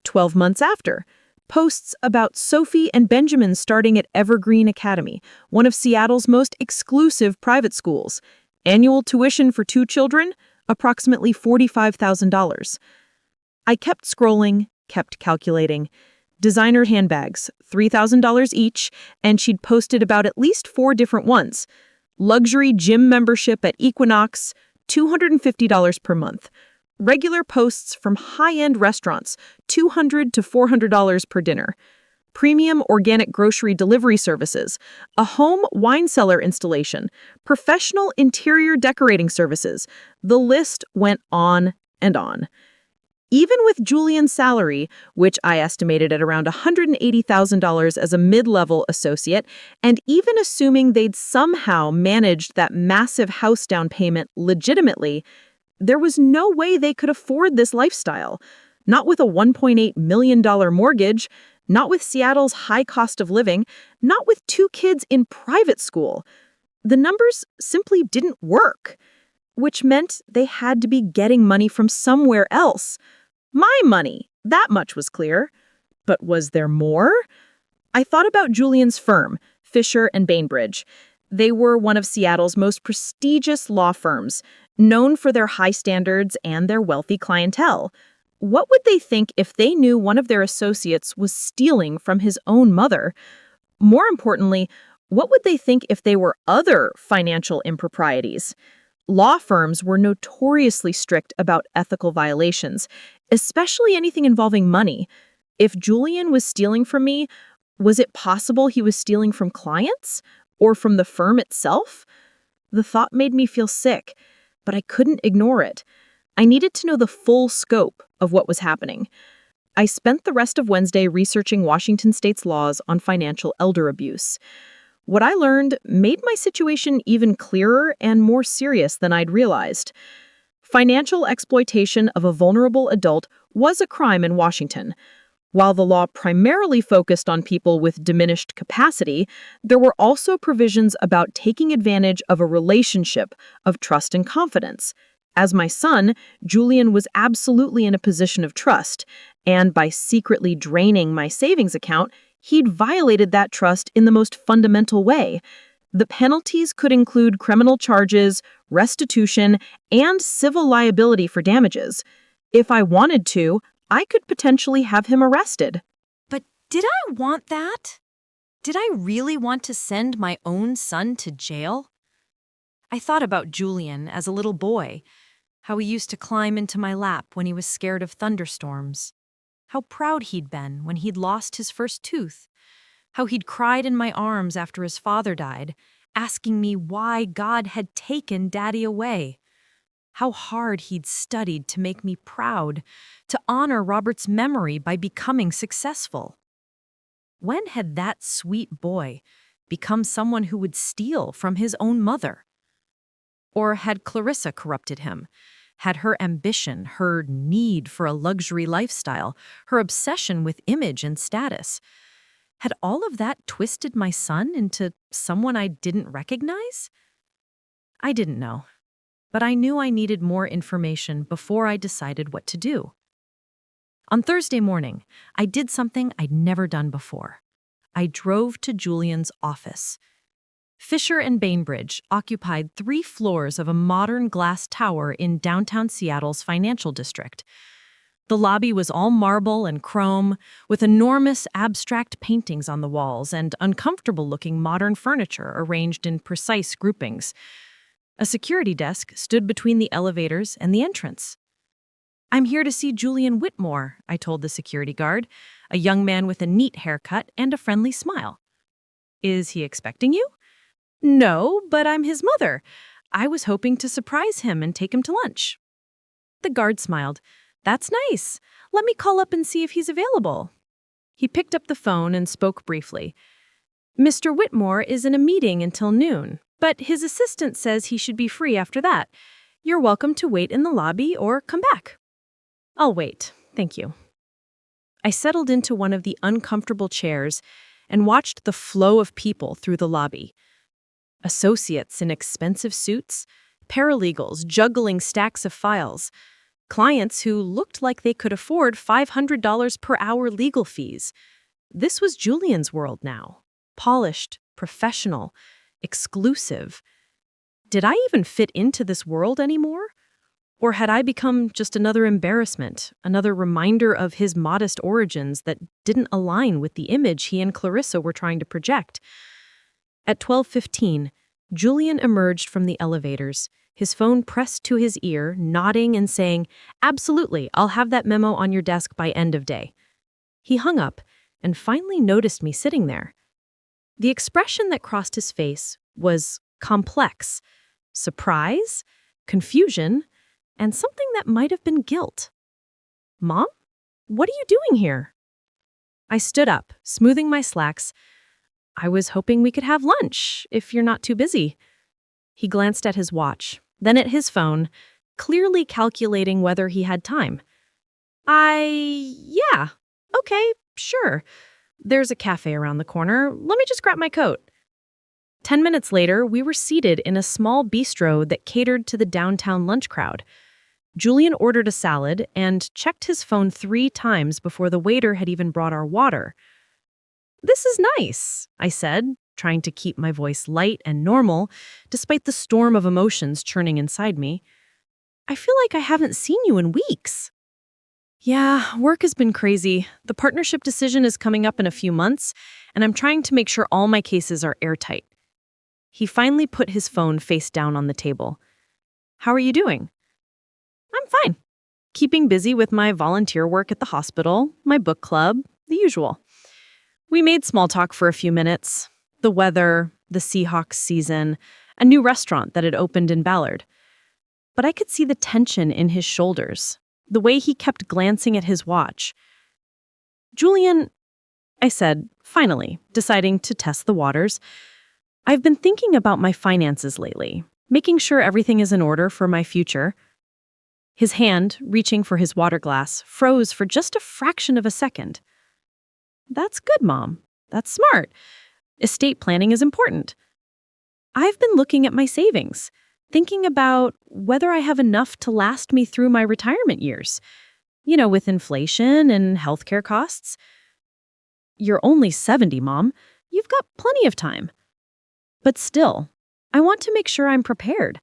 12 months after, posts about Sophie and Benjamin starting at Evergreen Academy, one of Seattle's most exclusive private schools. Annual tuition for 2 children, approximately $45,000. I kept scrolling, kept calculating. Designer handbags, $3,000 each, and she'd posted about at least 4 different ones. Luxury gym membership at Equinox, $250 per month. Regular posts from high-end restaurants, $200 to $400 per dinner. Premium organic grocery delivery services, a home wine cellar installation, professional interior decorating services. The list went on and on. Even with Julian's salary, which I estimated at around $180,000 as a mid-level associate, and even assuming they'd somehow managed that massive house down payment legitimately, there was no way they could afford this lifestyle. Not with a $1.8 million mortgage, not with Seattle's high cost of living, not with 2 kids in private school. The numbers simply didn't work, which meant they had to be getting money from somewhere else. My money, that much was clear. But was there more? I thought about Julian's firm, Fisher and Bainbridge. They were one of Seattle's most prestigious law firms, known for their high standards and their wealthy clientele. What would they think if they knew one of their associates was stealing from his own mother? More importantly, what would they think if they were other financial improprieties? Law firms were notoriously strict about ethical violations, especially anything involving money. If Julian was stealing from me, was it possible he was stealing from clients? Or from the firm itself? The thought made me feel sick, but I couldn't ignore it. I needed to know the full scope of what was happening. I spent the rest of Wednesday researching Washington state's laws on financial elder abuse. What I learned made my situation even clearer and more serious than I'd realized. Financial exploitation of a vulnerable adult was a crime in Washington. While the law primarily focused on people with diminished capacity, there were also provisions about taking advantage of a relationship of trust and confidence. As my son, Julian was absolutely in a position of trust, and by secretly draining my savings account, he'd violated that trust in the most fundamental way. The penalties could include criminal charges, restitution, and civil liability for damages. If I wanted to, I could potentially have him arrested. But did I want that? Did I really want to send my own son to jail? I thought about Julian as a little boy, how he used to climb into my lap when he was scared of thunderstorms, how proud he'd been when he'd lost his first tooth, how he'd cried in my arms after his father died, asking me why God had taken Daddy away. How hard he'd studied to make me proud, to honor Robert's memory by becoming successful. When had that sweet boy become someone who would steal from his own mother? Or had Clarissa corrupted him? Had her ambition, her need for a luxury lifestyle, her obsession with image and status, had all of that twisted my son into someone I didn't recognize? I didn't know. But I knew I needed more information before I decided what to do. On Thursday morning, I did something I'd never done before. I drove to Julian's office. Fisher and Bainbridge occupied 3 floors of a modern glass tower in downtown Seattle's financial district. The lobby was all marble and chrome, with enormous abstract paintings on the walls and uncomfortable-looking modern furniture arranged in precise groupings. A security desk stood between the elevators and the entrance. "I'm here to see Julian Whitmore," I told the security guard, a young man with a neat haircut and a friendly smile. "Is he expecting you?" "No, but I'm his mother. I was hoping to surprise him and take him to lunch." The guard smiled. "That's nice. Let me call up and see if he's available." He picked up the phone and spoke briefly. "Mr. Whitmore is in a meeting until noon, but his assistant says he should be free after that. You're welcome to wait in the lobby or come back." "I'll wait, thank you." I settled into one of the uncomfortable chairs and watched the flow of people through the lobby. Associates in expensive suits, paralegals juggling stacks of files, clients who looked like they could afford $500 per hour legal fees. This was Julian's world now. Polished, professional, exclusive. Did I even fit into this world anymore? Or had I become just another embarrassment, another reminder of his modest origins that didn't align with the image he and Clarissa were trying to project? At 12:15, Julian emerged from the elevators, his phone pressed to his ear, nodding and saying, "Absolutely, I'll have that memo on your desk by end of day." He hung up and finally noticed me sitting there. The expression that crossed his face was complex: surprise, confusion, and something that might have been guilt. "Mom, what are you doing here?" I stood up, smoothing my slacks. "I was hoping we could have lunch, if you're not too busy." He glanced at his watch, then at his phone, clearly calculating whether he had time. Yeah, okay, sure. There's a cafe around the corner. Let me just grab my coat." 10 minutes later, we were seated in a small bistro that catered to the downtown lunch crowd. Julian ordered a salad and checked his phone 3 times before the waiter had even brought our water. "This is nice," I said, trying to keep my voice light and normal, despite the storm of emotions churning inside me. I feel like I haven't seen you in weeks. Yeah, work has been crazy. The partnership decision is coming up in a few months, and I'm trying to make sure all my cases are airtight. He finally put his phone face down on the table. How are you doing? I'm fine. Keeping busy with my volunteer work at the hospital, my book club, the usual. We made small talk for a few minutes. The weather, the Seahawks season, a new restaurant that had opened in Ballard. But I could see the tension in his shoulders, the way he kept glancing at his watch. Julian, I said, finally, deciding to test the waters, I've been thinking about my finances lately, making sure everything is in order for my future. His hand, reaching for his water glass, froze for just a fraction of a second. That's good, Mom. That's smart. Estate planning is important. I've been looking at my savings, thinking about whether I have enough to last me through my retirement years. With inflation and healthcare costs. You're only 70, Mom. You've got plenty of time. But still, I want to make sure I'm prepared.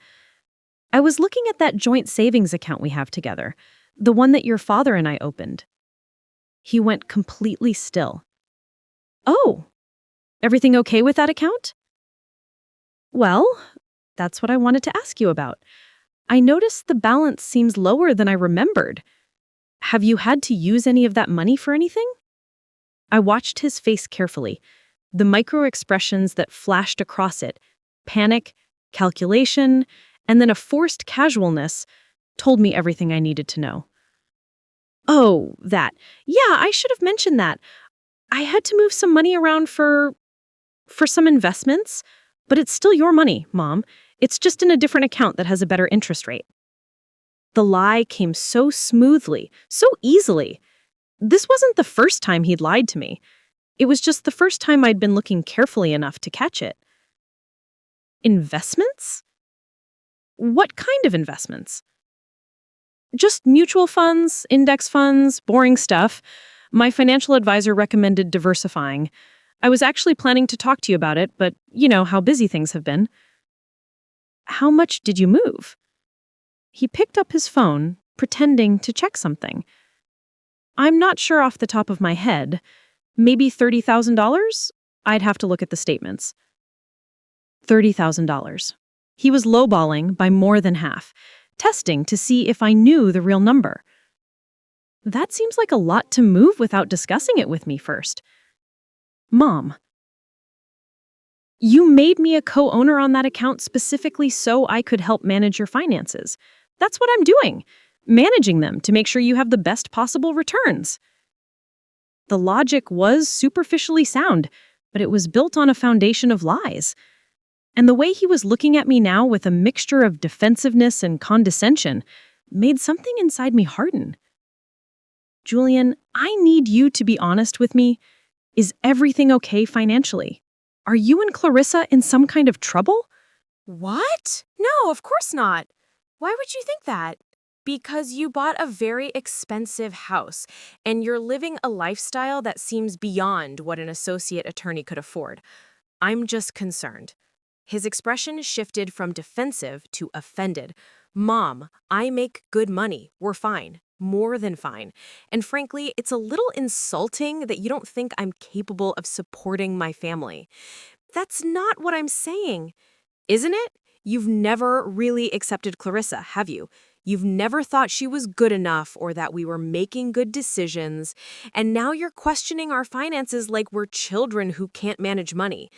I was looking at that joint savings account we have together, the one that your father and I opened. He went completely still. Oh, everything okay with that account? Well, that's what I wanted to ask you about. I noticed the balance seems lower than I remembered. Have you had to use any of that money for anything? I watched his face carefully, the micro expressions that flashed across it, panic, calculation, and then a forced casualness, told me everything I needed to know. Oh, that. Yeah, I should have mentioned that. I had to move some money around for some investments, but it's still your money, Mom. It's just in a different account that has a better interest rate. The lie came so smoothly, so easily. This wasn't the first time he'd lied to me. It was just the first time I'd been looking carefully enough to catch it. Investments? What kind of investments? Just mutual funds, index funds, boring stuff. My financial advisor recommended diversifying. I was actually planning to talk to you about it, but you know how busy things have been. How much did you move? He picked up his phone, pretending to check something. I'm not sure off the top of my head. Maybe $30,000? I'd have to look at the statements. $30,000. He was lowballing by more than half, testing to see if I knew the real number. That seems like a lot to move without discussing it with me first. Mom, you made me a co-owner on that account specifically so I could help manage your finances. That's what I'm doing, managing them to make sure you have the best possible returns. The logic was superficially sound, but it was built on a foundation of lies. And the way he was looking at me now with a mixture of defensiveness and condescension made something inside me harden. Julian, I need you to be honest with me. Is everything okay financially? Are you and Clarissa in some kind of trouble? What? No, of course not. Why would you think that? Because you bought a very expensive house, and you're living a lifestyle that seems beyond what an associate attorney could afford. I'm just concerned. His expression shifted from defensive to offended. Mom, I make good money. We're fine. More than fine. And frankly, it's a little insulting that you don't think I'm capable of supporting my family. That's not what I'm saying. Isn't it? You've never really accepted Clarissa, have you? You've never thought she was good enough or that we were making good decisions, and now you're questioning our finances like we're children who can't manage money.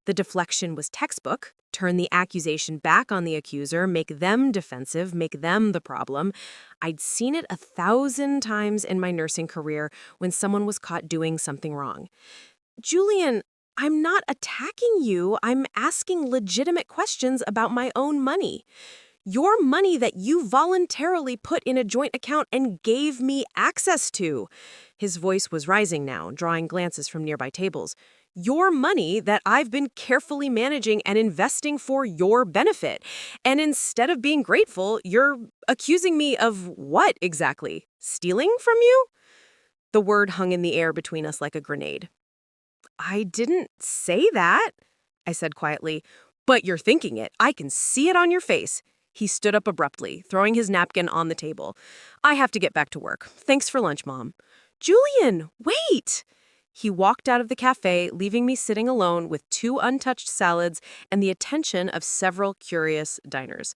The deflection was textbook. Turn the accusation back on the accuser, make them defensive, make them the problem. I'd seen it 1,000 times in my nursing career when someone was caught doing something wrong. Julian, I'm not attacking you. I'm asking legitimate questions about my own money. Your money that you voluntarily put in a joint account and gave me access to. His voice was rising now, drawing glances from nearby tables. Your money that I've been carefully managing and investing for your benefit. And instead of being grateful, you're accusing me of what exactly? Stealing from you? The word hung in the air between us like a grenade. I didn't say that. I said quietly. But you're thinking it. I can see it on your face. He stood up abruptly, throwing his napkin on the table. I have to get back to work. Thanks for lunch, Mom. Julian, wait! He walked out of the cafe, leaving me sitting alone with 2 untouched salads and the attention of several curious diners.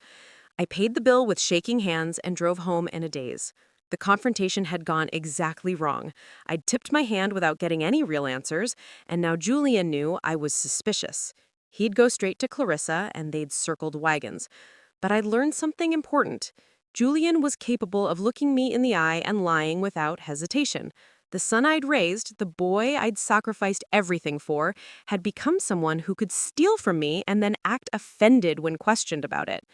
I paid the bill with shaking hands and drove home in a daze. The confrontation had gone exactly wrong. I'd tipped my hand without getting any real answers, and now Julian knew I was suspicious. He'd go straight to Clarissa, and they'd circled wagons. But I'd learned something important. Julian was capable of looking me in the eye and lying without hesitation. The son I'd raised, the boy I'd sacrificed everything for, had become someone who could steal from me and then act offended when questioned about it.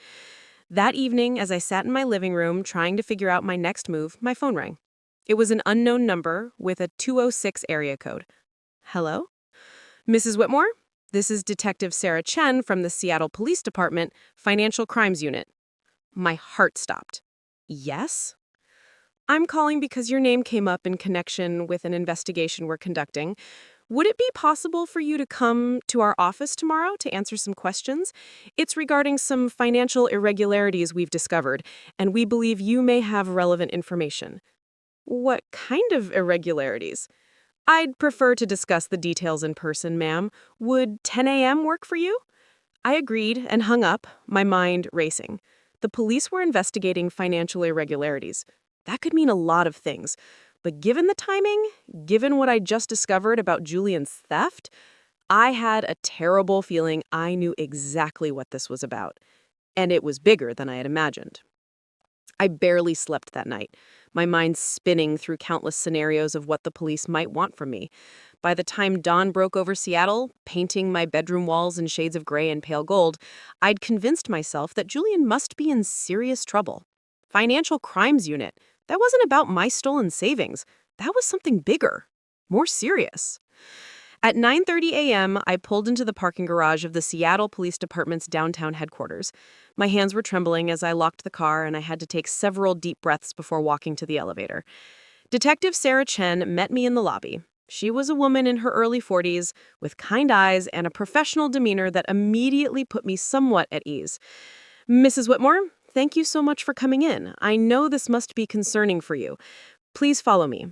That evening, as I sat in my living room trying to figure out my next move, my phone rang. It was an unknown number with a 206 area code. Hello? Mrs. Whitmore? This is Detective Sarah Chen from the Seattle Police Department, Financial Crimes Unit. My heart stopped. Yes? I'm calling because your name came up in connection with an investigation we're conducting. Would it be possible for you to come to our office tomorrow to answer some questions? It's regarding some financial irregularities we've discovered, and we believe you may have relevant information. What kind of irregularities? I'd prefer to discuss the details in person, ma'am. Would 10 a.m. work for you? I agreed and hung up, my mind racing. The police were investigating financial irregularities. That could mean a lot of things. But given the timing, given what I just discovered about Julian's theft, I had a terrible feeling I knew exactly what this was about. And it was bigger than I had imagined. I barely slept that night, my mind spinning through countless scenarios of what the police might want from me. By the time dawn broke over Seattle, painting my bedroom walls in shades of gray and pale gold, I'd convinced myself that Julian must be in serious trouble. Financial Crimes Unit. That wasn't about my stolen savings. That was something bigger, more serious. At 9:30 a.m., I pulled into the parking garage of the Seattle Police Department's downtown headquarters. My hands were trembling as I locked the car, and I had to take several deep breaths before walking to the elevator. Detective Sarah Chen met me in the lobby. She was a woman in her early 40s, with kind eyes and a professional demeanor that immediately put me somewhat at ease. Mrs. Whitmore, thank you so much for coming in. I know this must be concerning for you. Please follow me.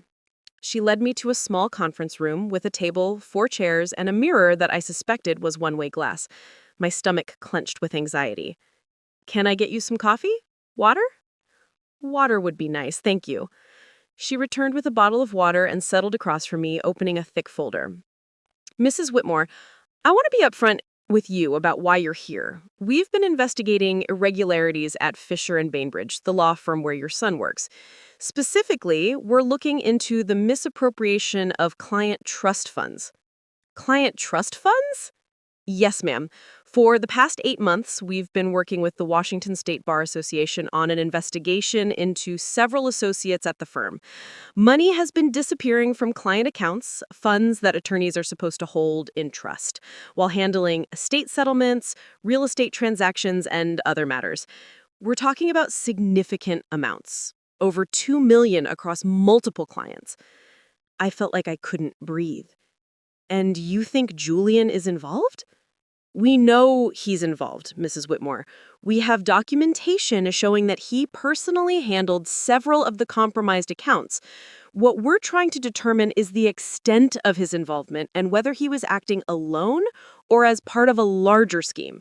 She led me to a small conference room with a table, 4 chairs, and a mirror that I suspected was one-way glass. My stomach clenched with anxiety. Can I get you some coffee? Water? Water would be nice, thank you. She returned with a bottle of water and settled across from me, opening a thick folder. Mrs. Whitmore, I want to be upfront with you about why you're here. We've been investigating irregularities at Fisher & Bainbridge, the law firm where your son works. Specifically, we're looking into the misappropriation of client trust funds. Client trust funds? Yes, ma'am. For the past 8 months, we've been working with the Washington State Bar Association on an investigation into several associates at the firm. Money has been disappearing from client accounts, funds that attorneys are supposed to hold in trust, while handling estate settlements, real estate transactions, and other matters. We're talking about significant amounts, over $2 million across multiple clients. I felt like I couldn't breathe. And you think Julian is involved? We know he's involved, Mrs. Whitmore. We have documentation showing that he personally handled several of the compromised accounts. What we're trying to determine is the extent of his involvement and whether he was acting alone or as part of a larger scheme.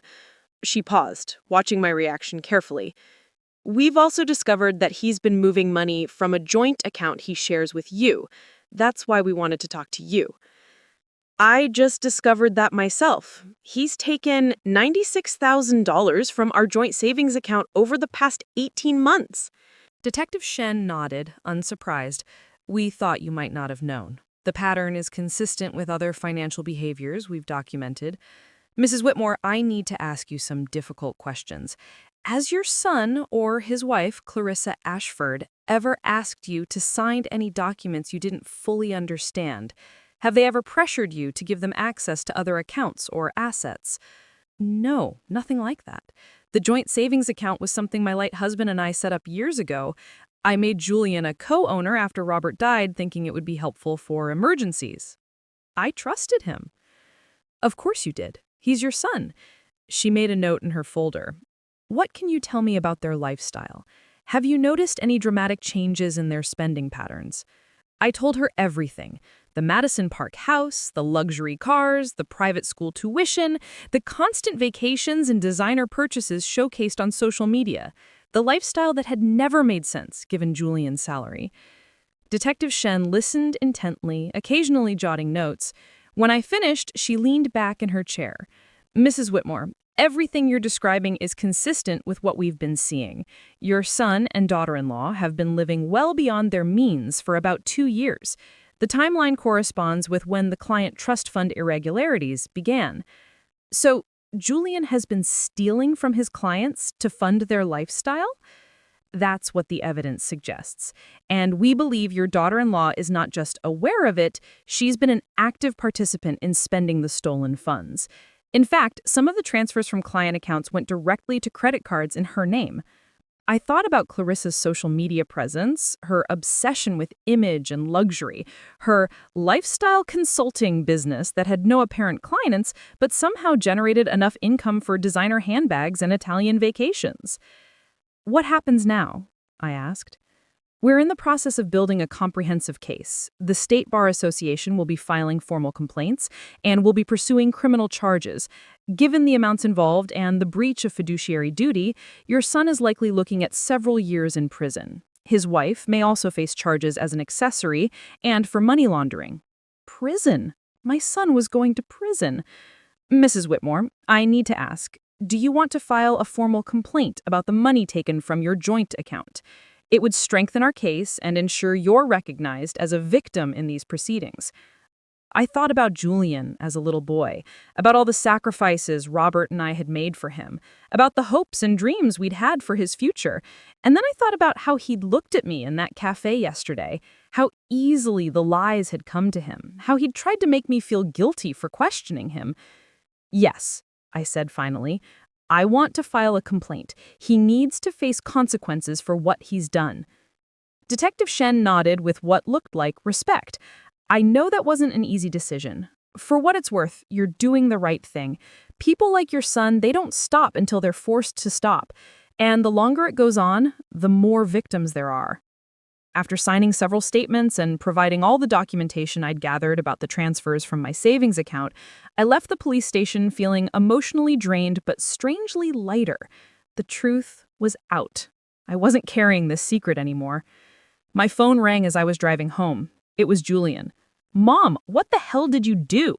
She paused, watching my reaction carefully. We've also discovered that he's been moving money from a joint account he shares with you. That's why we wanted to talk to you. I just discovered that myself. He's taken $96,000 from our joint savings account over the past 18 months. Detective Shen nodded, unsurprised. We thought you might not have known. The pattern is consistent with other financial behaviors we've documented. Mrs. Whitmore, I need to ask you some difficult questions. Has your son or his wife, Clarissa Ashford, ever asked you to sign any documents you didn't fully understand? Have they ever pressured you to give them access to other accounts or assets? No, nothing like that. The joint savings account was something my late husband and I set up years ago. I made Julian a co-owner after Robert died, thinking it would be helpful for emergencies. I trusted him. Of course you did. He's your son." She made a note in her folder. "What can you tell me about their lifestyle? Have you noticed any dramatic changes in their spending patterns?" I told her everything. The Madison Park house, the luxury cars, the private school tuition, the constant vacations and designer purchases showcased on social media, the lifestyle that had never made sense given Julian's salary. Detective Shen listened intently, occasionally jotting notes. When I finished, she leaned back in her chair. "Mrs. Whitmore, everything you're describing is consistent with what we've been seeing. Your son and daughter-in-law have been living well beyond their means for about 2 years. The timeline corresponds with when the client trust fund irregularities began. So, Julian has been stealing from his clients to fund their lifestyle?" That's what the evidence suggests. And we believe your daughter-in-law is not just aware of it, she's been an active participant in spending the stolen funds. In fact, some of the transfers from client accounts went directly to credit cards in her name. I thought about Clarissa's social media presence, her obsession with image and luxury, her lifestyle consulting business that had no apparent clients but somehow generated enough income for designer handbags and Italian vacations. "What happens now?" I asked. "We're in the process of building a comprehensive case. The State Bar Association will be filing formal complaints and will be pursuing criminal charges. Given the amounts involved and the breach of fiduciary duty, your son is likely looking at several years in prison. His wife may also face charges as an accessory and for money laundering." Prison? My son was going to prison. "Mrs. Whitmore, I need to ask, do you want to file a formal complaint about the money taken from your joint account? It would strengthen our case and ensure you're recognized as a victim in these proceedings." I thought about Julian as a little boy, about all the sacrifices Robert and I had made for him, about the hopes and dreams we'd had for his future. And then I thought about how he'd looked at me in that cafe yesterday, how easily the lies had come to him, how he'd tried to make me feel guilty for questioning him. "Yes," I said finally, "I want to file a complaint. He needs to face consequences for what he's done." Detective Shen nodded with what looked like respect. "I know that wasn't an easy decision. For what it's worth, you're doing the right thing. People like your son, they don't stop until they're forced to stop. And the longer it goes on, the more victims there are." After signing several statements and providing all the documentation I'd gathered about the transfers from my savings account, I left the police station feeling emotionally drained but strangely lighter. The truth was out. I wasn't carrying this secret anymore. My phone rang as I was driving home. It was Julian. "Mom, what the hell did you do?"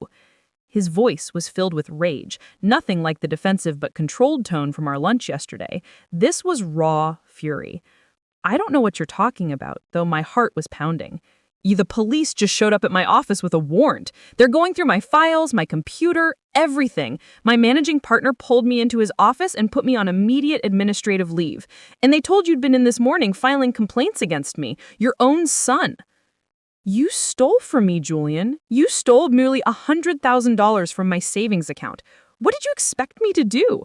His voice was filled with rage, nothing like the defensive but controlled tone from our lunch yesterday. This was raw fury. "I don't know what you're talking about," though my heart was pounding. "The police just showed up at my office with a warrant. They're going through my files, my computer, everything. My managing partner pulled me into his office and put me on immediate administrative leave. And they told you'd been in this morning filing complaints against me, your own son." "You stole from me, Julian. You stole nearly $100,000 from my savings account. What did you expect me to do?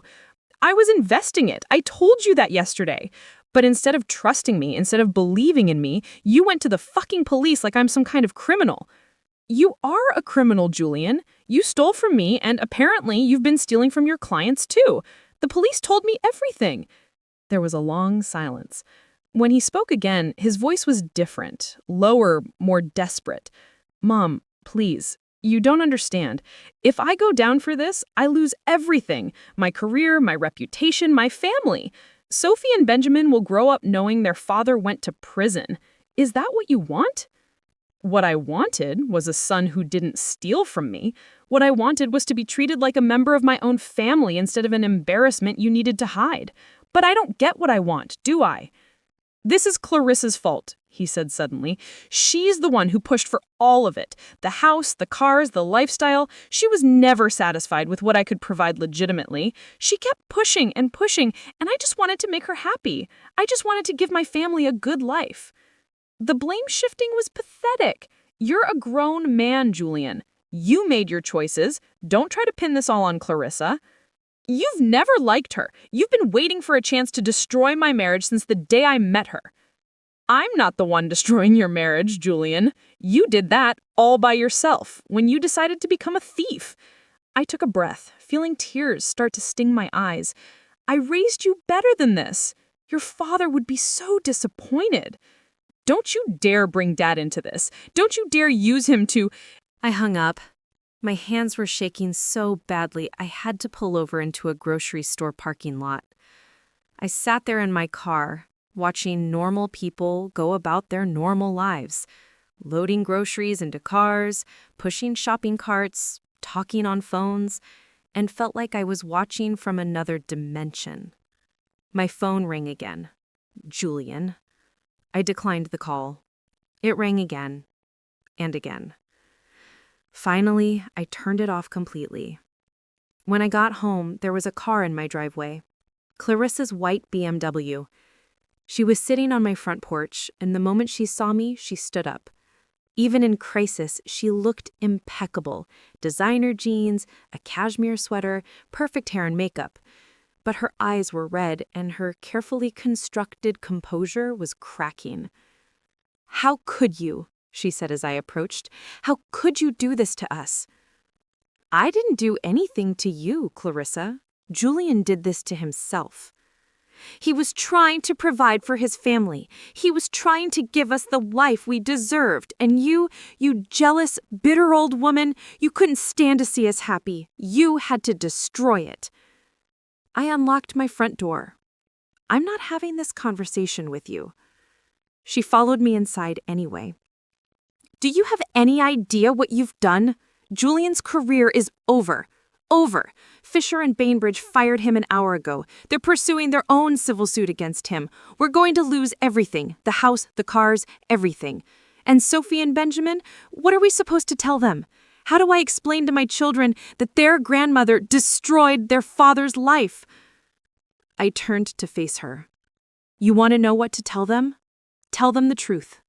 I was investing it. I told you that yesterday. But instead of trusting me, instead of believing in me, you went to the fucking police like I'm some kind of criminal." "You are a criminal, Julian. You stole from me, and apparently you've been stealing from your clients too. The police told me everything." There was a long silence. When he spoke again, his voice was different, lower, more desperate. "Mom, please, you don't understand. If I go down for this, I lose everything. My career, my reputation, my family. Sophie and Benjamin will grow up knowing their father went to prison. Is that what you want?" What I wanted was a son who didn't steal from me. What I wanted was to be treated like a member of my own family instead of an embarrassment you needed to hide. But I don't get what I want, do I? "This is Clarissa's fault," he said suddenly. "She's the one who pushed for all of it. The house, the cars, the lifestyle. She was never satisfied with what I could provide legitimately. She kept pushing, and I just wanted to make her happy. I just wanted to give my family a good life." The blame shifting was pathetic. "You're a grown man, Julian. You made your choices. Don't try to pin this all on Clarissa. You've never liked her. You've been waiting for a chance to destroy my marriage since the day I met her." "I'm not the one destroying your marriage, Julian. You did that all by yourself when you decided to become a thief." I took a breath, feeling tears start to sting my eyes. I raised you better than this. Your father would be so disappointed. Don't you dare bring Dad into this. Don't you dare use him to... I hung up. My hands were shaking so badly I had to pull over into a grocery store parking lot. I sat there in my car, watching normal people go about their normal lives, loading groceries into cars, pushing shopping carts, talking on phones, and felt like I was watching from another dimension. My phone rang again. Julian. I declined the call. It rang again and again. Finally, I turned it off completely. When I got home, there was a car in my driveway. Clarissa's white BMW. She was sitting on my front porch, and the moment she saw me, she stood up. Even in crisis, she looked impeccable. Designer jeans, a cashmere sweater, perfect hair and makeup. But her eyes were red, and her carefully constructed composure was cracking. "How could you?" she said as I approached. "How could you do this to us?" "I didn't do anything to you, Clarissa. Julian did this to himself. He was trying to provide for his family. He was trying to give us the life we deserved. And you jealous, bitter old woman, you couldn't stand to see us happy. You had to destroy it." I unlocked my front door. "I'm not having this conversation with you." She followed me inside anyway. "Do you have any idea what you've done? Julian's career is over. Over. Fisher and Bainbridge fired him an hour ago. They're pursuing their own civil suit against him. We're going to lose everything. The house, the cars, everything. And Sophie and Benjamin, what are we supposed to tell them? How do I explain to my children that their grandmother destroyed their father's life?" I turned to face her. "You want to know what to tell them? Tell them the truth.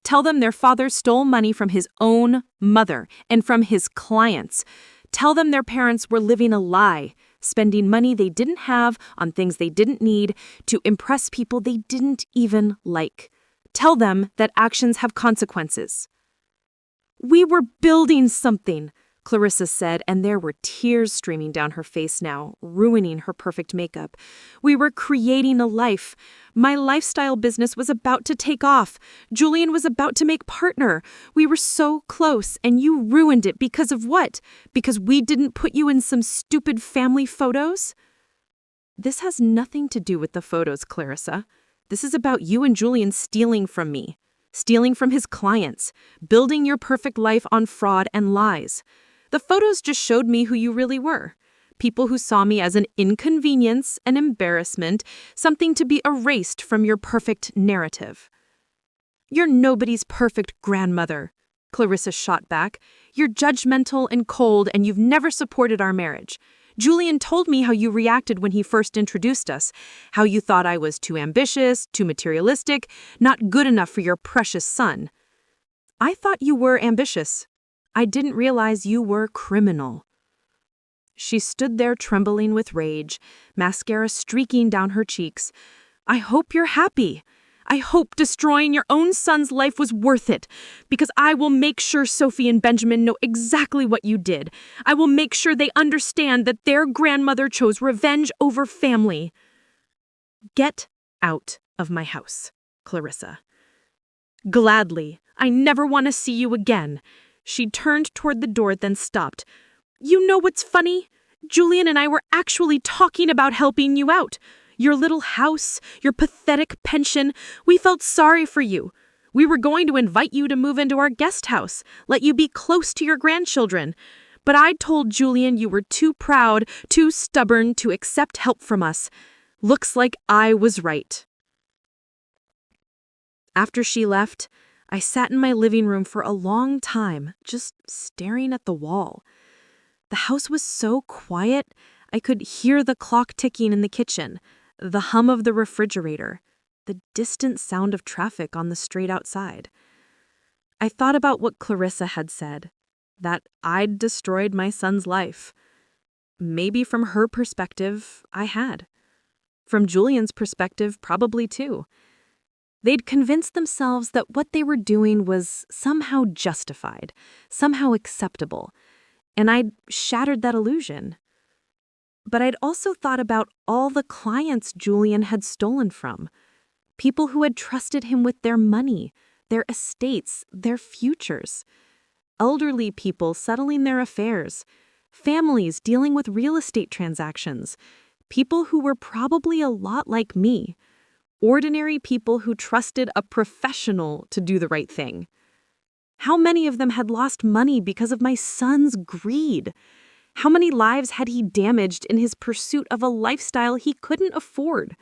Tell them their father stole money from his own mother and from his clients. Tell them their parents were living a lie, spending money they didn't have on things they didn't need to impress people they didn't even like. Tell them that actions have consequences." "We were building something," Clarissa said, and there were tears streaming down her face now, ruining her perfect makeup. "We were creating a life. My lifestyle business was about to take off. Julian was about to make partner. We were so close, and you ruined it because of what? Because we didn't put you in some stupid family photos?" "This has nothing to do with the photos, Clarissa. This is about you and Julian stealing from me. Stealing from his clients. Building your perfect life on fraud and lies. The photos just showed me who you really were. People who saw me as an inconvenience, an embarrassment, something to be erased from your perfect narrative." "You're nobody's perfect grandmother," Clarissa shot back. "You're judgmental and cold, and you've never supported our marriage. Julian told me how you reacted when he first introduced us, how you thought I was too ambitious, too materialistic, not good enough for your precious son. I thought you were ambitious. I didn't realize you were criminal." She stood there trembling with rage, mascara streaking down her cheeks. "I hope you're happy. I hope destroying your own son's life was worth it, because I will make sure Sophie and Benjamin know exactly what you did. I will make sure they understand that their grandmother chose revenge over family." "Get out of my house, Clarissa." "Gladly. I never want to see you again." She turned toward the door, then stopped. "You know what's funny? Julian and I were actually talking about helping you out. Your little house, your pathetic pension. We felt sorry for you. We were going to invite you to move into our guest house, let you be close to your grandchildren. But I told Julian you were too proud, too stubborn to accept help from us. Looks like I was right." After she left, I sat in my living room for a long time, just staring at the wall. The house was so quiet, I could hear the clock ticking in the kitchen, the hum of the refrigerator, the distant sound of traffic on the street outside. I thought about what Clarissa had said, that I'd destroyed my son's life. Maybe from her perspective, I had. From Julian's perspective, probably too. They'd convinced themselves that what they were doing was somehow justified, somehow acceptable, and I'd shattered that illusion. But I'd also thought about all the clients Julian had stolen from. People who had trusted him with their money, their estates, their futures. Elderly people settling their affairs. Families dealing with real estate transactions. People who were probably a lot like me. Ordinary people who trusted a professional to do the right thing. How many of them had lost money because of my son's greed? How many lives had he damaged in his pursuit of a lifestyle he couldn't afford?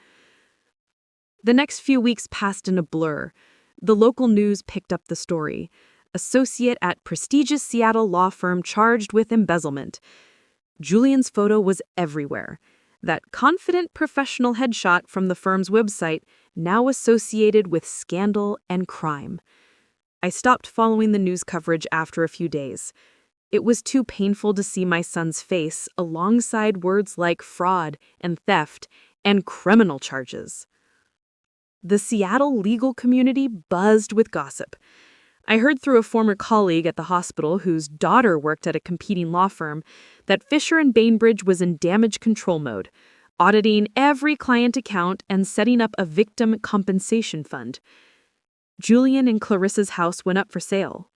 The next few weeks passed in a blur. The local news picked up the story. Associate at prestigious Seattle law firm charged with embezzlement. Julian's photo was everywhere. That confident professional headshot from the firm's website, now associated with scandal and crime. I stopped following the news coverage after a few days. It was too painful to see my son's face alongside words like fraud and theft and criminal charges. The Seattle legal community buzzed with gossip. I heard through a former colleague at the hospital whose daughter worked at a competing law firm that Fisher & Bainbridge was in damage control mode, auditing every client account and setting up a victim compensation fund. Julian and Clarissa's house went up for sale.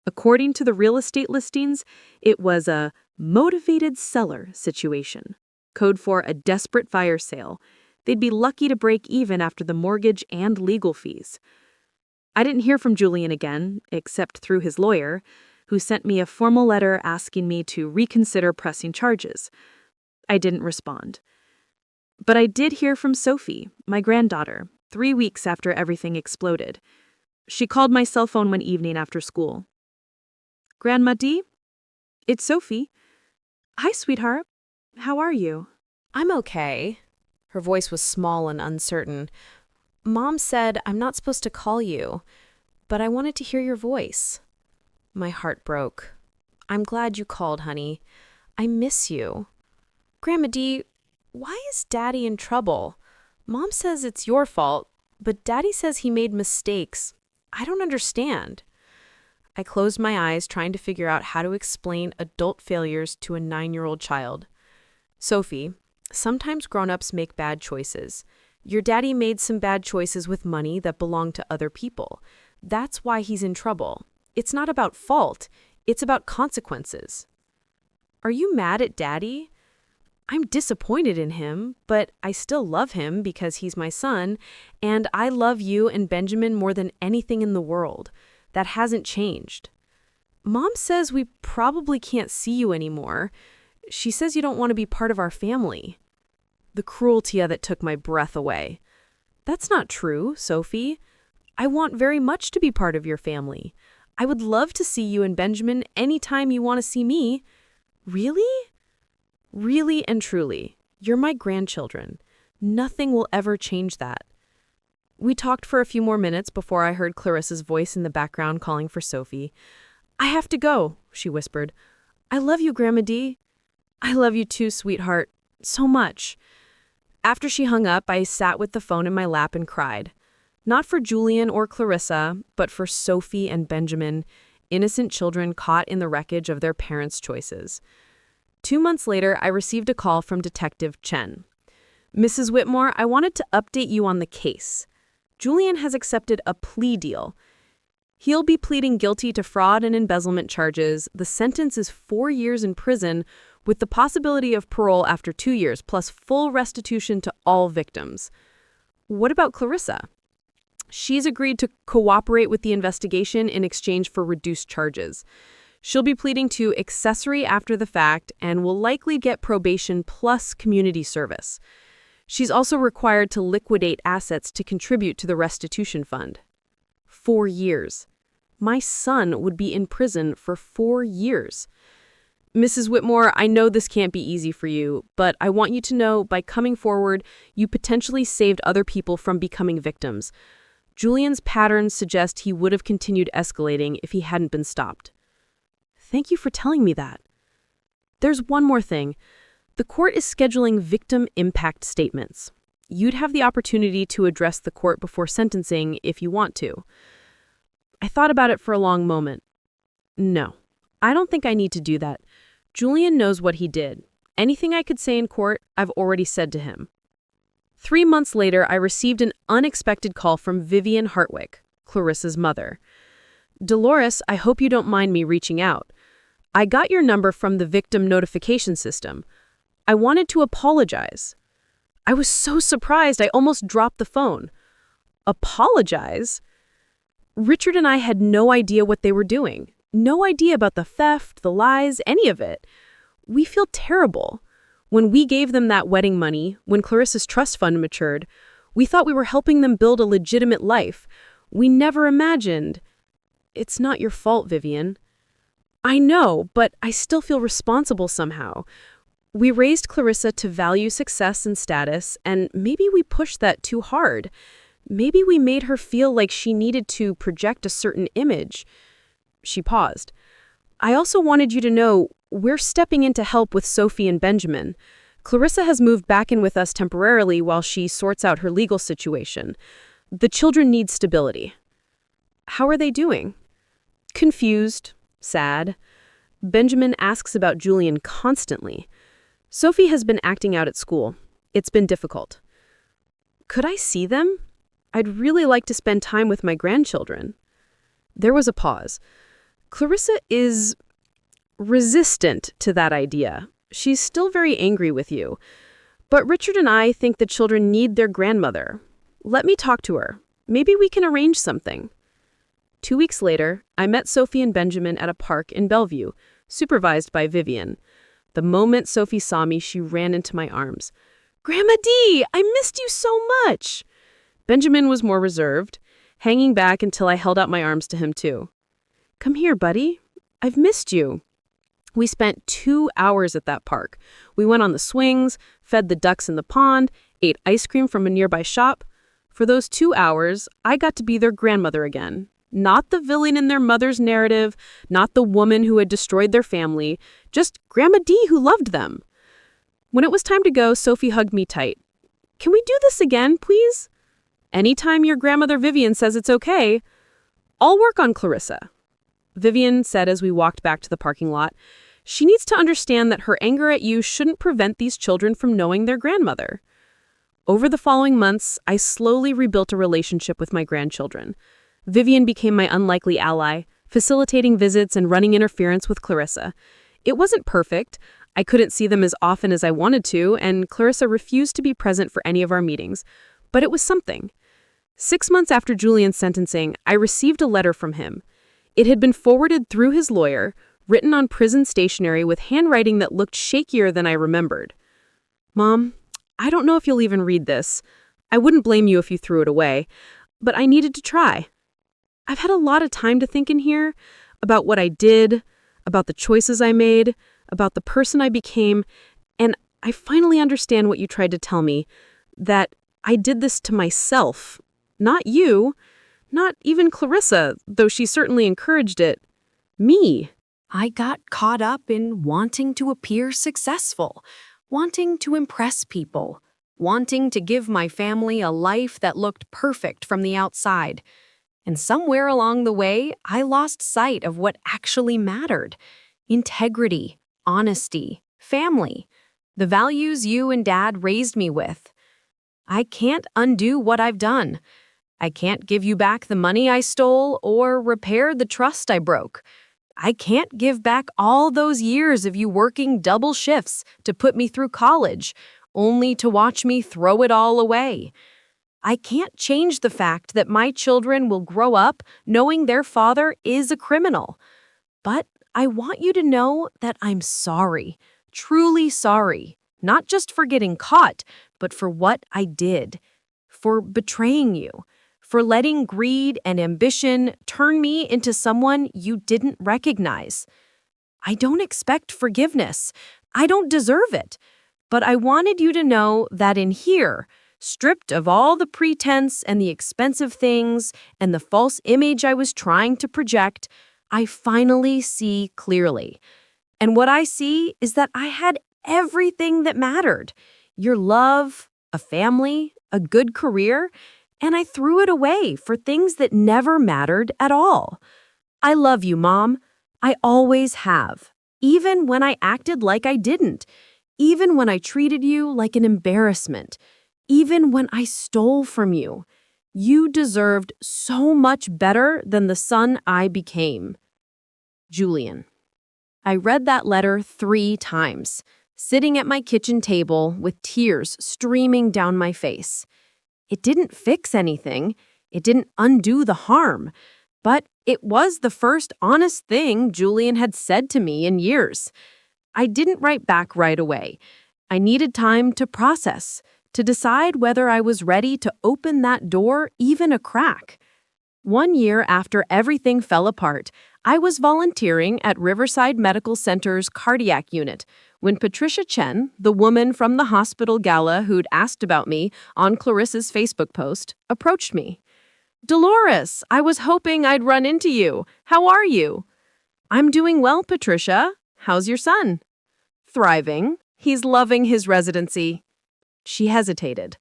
According to the real estate listings, it was a motivated seller situation, code for a desperate fire sale. They'd be lucky to break even after the mortgage and legal fees. I didn't hear from Julian again, except through his lawyer, who sent me a formal letter asking me to reconsider pressing charges. I didn't respond. But I did hear from Sophie, my granddaughter, 3 weeks after everything exploded. She called my cell phone one evening after school. "Grandma Dee? It's Sophie. Hi, sweetheart. How are you?" I'm okay. Her voice was small and uncertain. Mom said I'm not supposed to call you, but I wanted to hear your voice. My heart broke. I'm glad you called, honey. I miss you. Grandma Dee, why is Daddy in trouble? Mom says it's your fault, but Daddy says he made mistakes. I don't understand. I closed my eyes, trying to figure out how to explain adult failures to a 9-year-old child. Sophie, sometimes grown-ups make bad choices. Your daddy made some bad choices with money that belonged to other people. That's why he's in trouble. It's not about fault. It's about consequences. Are you mad at Daddy? I'm disappointed in him, but I still love him because he's my son, and I love you and Benjamin more than anything in the world. That hasn't changed. Mom says we probably can't see you anymore. She says you don't want to be part of our family. The cruelty of it took my breath away. That's not true, Sophie. I want very much to be part of your family. I would love to see you and Benjamin anytime you want to see me. Really? Really and truly, you're my grandchildren. Nothing will ever change that. We talked for a few more minutes before I heard Clarissa's voice in the background calling for Sophie. I have to go, she whispered. I love you, Grandma Dee. I love you too, sweetheart. So much. After she hung up, I sat with the phone in my lap and cried. Not for Julian or Clarissa, but for Sophie and Benjamin, innocent children caught in the wreckage of their parents' choices. 2 months later, I received a call from Detective Chen. Mrs. Whitmore, I wanted to update you on the case. Julian has accepted a plea deal. He'll be pleading guilty to fraud and embezzlement charges. The sentence is 4 years in prison, with the possibility of parole after 2 years, plus full restitution to all victims. What about Clarissa? She's agreed to cooperate with the investigation in exchange for reduced charges. She'll be pleading to accessory after the fact and will likely get probation plus community service. She's also required to liquidate assets to contribute to the restitution fund. 4 years. My son would be in prison for 4 years. Mrs. Whitmore, I know this can't be easy for you, but I want you to know by coming forward, you potentially saved other people from becoming victims. Julian's patterns suggest he would have continued escalating if he hadn't been stopped. Thank you for telling me that. There's one more thing. The court is scheduling victim impact statements. You'd have the opportunity to address the court before sentencing if you want to. I thought about it for a long moment. No, I don't think I need to do that. Julian knows what he did. Anything I could say in court, I've already said to him. 3 months later, I received an unexpected call from Vivian Hartwick, Clarissa's mother. Delores, I hope you don't mind me reaching out. I got your number from the victim notification system. I wanted to apologize. I was so surprised I almost dropped the phone. Apologize? Richard and I had no idea what they were doing. No idea about the theft, the lies, any of it. We feel terrible. When we gave them that wedding money, when Clarissa's trust fund matured, we thought we were helping them build a legitimate life. We never imagined. It's not your fault, Vivian. I know, but I still feel responsible somehow. We raised Clarissa to value success and status, and maybe we pushed that too hard. Maybe we made her feel like she needed to project a certain image. She paused. I also wanted you to know we're stepping in to help with Sophie and Benjamin. Clarissa has moved back in with us temporarily while she sorts out her legal situation. The children need stability. How are they doing? Confused, sad. Benjamin asks about Julian constantly. Sophie has been acting out at school. It's been difficult. Could I see them? I'd really like to spend time with my grandchildren. There was a pause. Clarissa is resistant to that idea. She's still very angry with you. But Richard and I think the children need their grandmother. Let me talk to her. Maybe we can arrange something. 2 weeks later, I met Sophie and Benjamin at a park in Bellevue, supervised by Vivian. The moment Sophie saw me, she ran into my arms. Grandma Dee, I missed you so much. Benjamin was more reserved, hanging back until I held out my arms to him too. Come here, buddy. I've missed you. We spent 2 hours at that park. We went on the swings, fed the ducks in the pond, ate ice cream from a nearby shop. For those 2 hours, I got to be their grandmother again. Not the villain in their mother's narrative, not the woman who had destroyed their family, just Grandma Dee who loved them. When it was time to go, Sophie hugged me tight. Can we do this again, please? Anytime your grandmother Vivian says it's okay, I'll work on Clarissa. Vivian said as we walked back to the parking lot, she needs to understand that her anger at you shouldn't prevent these children from knowing their grandmother. Over the following months, I slowly rebuilt a relationship with my grandchildren. Vivian became my unlikely ally, facilitating visits and running interference with Clarissa. It wasn't perfect. I couldn't see them as often as I wanted to, and Clarissa refused to be present for any of our meetings. But it was something. 6 months after Julian's sentencing, I received a letter from him. It had been forwarded through his lawyer, written on prison stationery with handwriting that looked shakier than I remembered. Mom, I don't know if you'll even read this. I wouldn't blame you if you threw it away, but I needed to try. I've had a lot of time to think in here about what I did, about the choices I made, about the person I became, and I finally understand what you tried to tell me, that I did this to myself, not you, not even Clarissa, though she certainly encouraged it. Me. I got caught up in wanting to appear successful, wanting to impress people, wanting to give my family a life that looked perfect from the outside. And somewhere along the way, I lost sight of what actually mattered. Integrity, honesty, family, the values you and Dad raised me with. I can't undo what I've done. I can't give you back the money I stole or repair the trust I broke. I can't give back all those years of you working double shifts to put me through college, only to watch me throw it all away. I can't change the fact that my children will grow up knowing their father is a criminal. But I want you to know that I'm sorry, truly sorry, not just for getting caught, but for what I did, for betraying you, for letting greed and ambition turn me into someone you didn't recognize. I don't expect forgiveness. I don't deserve it. But I wanted you to know that in here, stripped of all the pretense and the expensive things and the false image I was trying to project, I finally see clearly. And what I see is that I had everything that mattered. Your love, a family, a good career, and I threw it away for things that never mattered at all. I love you, Mom. I always have, even when I acted like I didn't. even when I treated you like an embarrassment, even when I stole from you. You deserved so much better than the son I became. Julian. I read that letter 3 times, sitting at my kitchen table with tears streaming down my face. It didn't fix anything. It didn't undo the harm. But it was the first honest thing Julian had said to me in years. I didn't write back right away. I needed time to process, to decide whether I was ready to open that door even a crack. 1 year after everything fell apart, I was volunteering at Riverside Medical Center's cardiac unit when Patricia Chen, the woman from the hospital gala who'd asked about me on Clarissa's Facebook post, approached me. "Delores, I was hoping I'd run into you. How are you?" "I'm doing well, Patricia. How's your son?" "Thriving. He's loving his residency." She hesitated.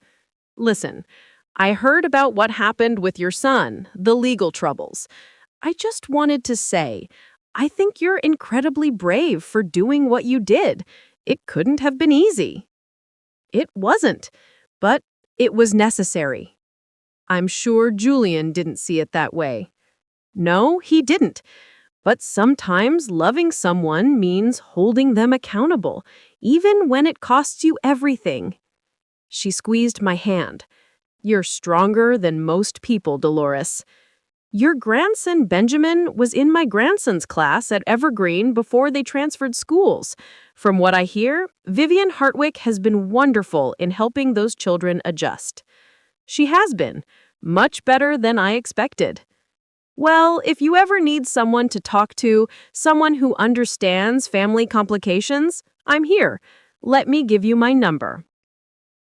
"Listen, I heard about what happened with your son, the legal troubles. I just wanted to say, I think you're incredibly brave for doing what you did. It couldn't have been easy." "It wasn't, but it was necessary." I'm sure Julian didn't see it that way. No, he didn't. But sometimes loving someone means holding them accountable, even when it costs you everything. She squeezed my hand. "You're stronger than most people, Delores. Your grandson Benjamin was in my grandson's class at Evergreen before they transferred schools. From what I hear, Vivian Hartwick has been wonderful in helping those children adjust." She has been. Much better than I expected. Well, if you ever need someone to talk to, someone who understands family complications, I'm here. Let me give you my number.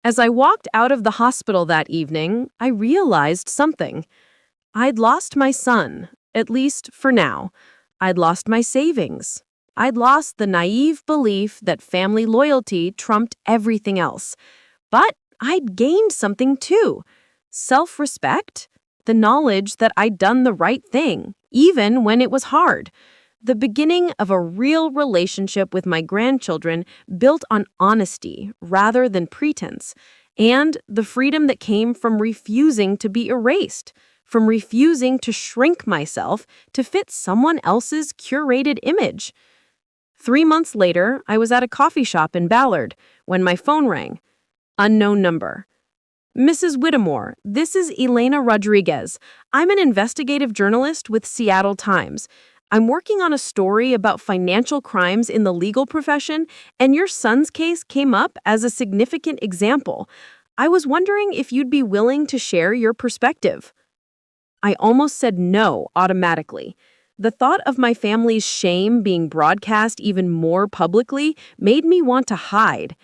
As I walked out of the hospital that evening, I realized something. I'd lost my son, at least for now. I'd lost my savings. I'd lost the naive belief that family loyalty trumped everything else. But I'd gained something too. Self-respect, the knowledge that I'd done the right thing, even when it was hard. The beginning of a real relationship with my grandchildren built on honesty rather than pretense, and the freedom that came from refusing to be erased, from refusing to shrink myself to fit someone else's curated image. 3 months later, I was at a coffee shop in Ballard when my phone rang. Unknown number. "Mrs. Whittemore, this is Elena Rodriguez. I'm an investigative journalist with Seattle Times. I'm working on a story about financial crimes in the legal profession, and your son's case came up as a significant example. I was wondering if you'd be willing to share your perspective." I almost said no automatically. The thought of my family's shame being broadcast even more publicly made me want to hide.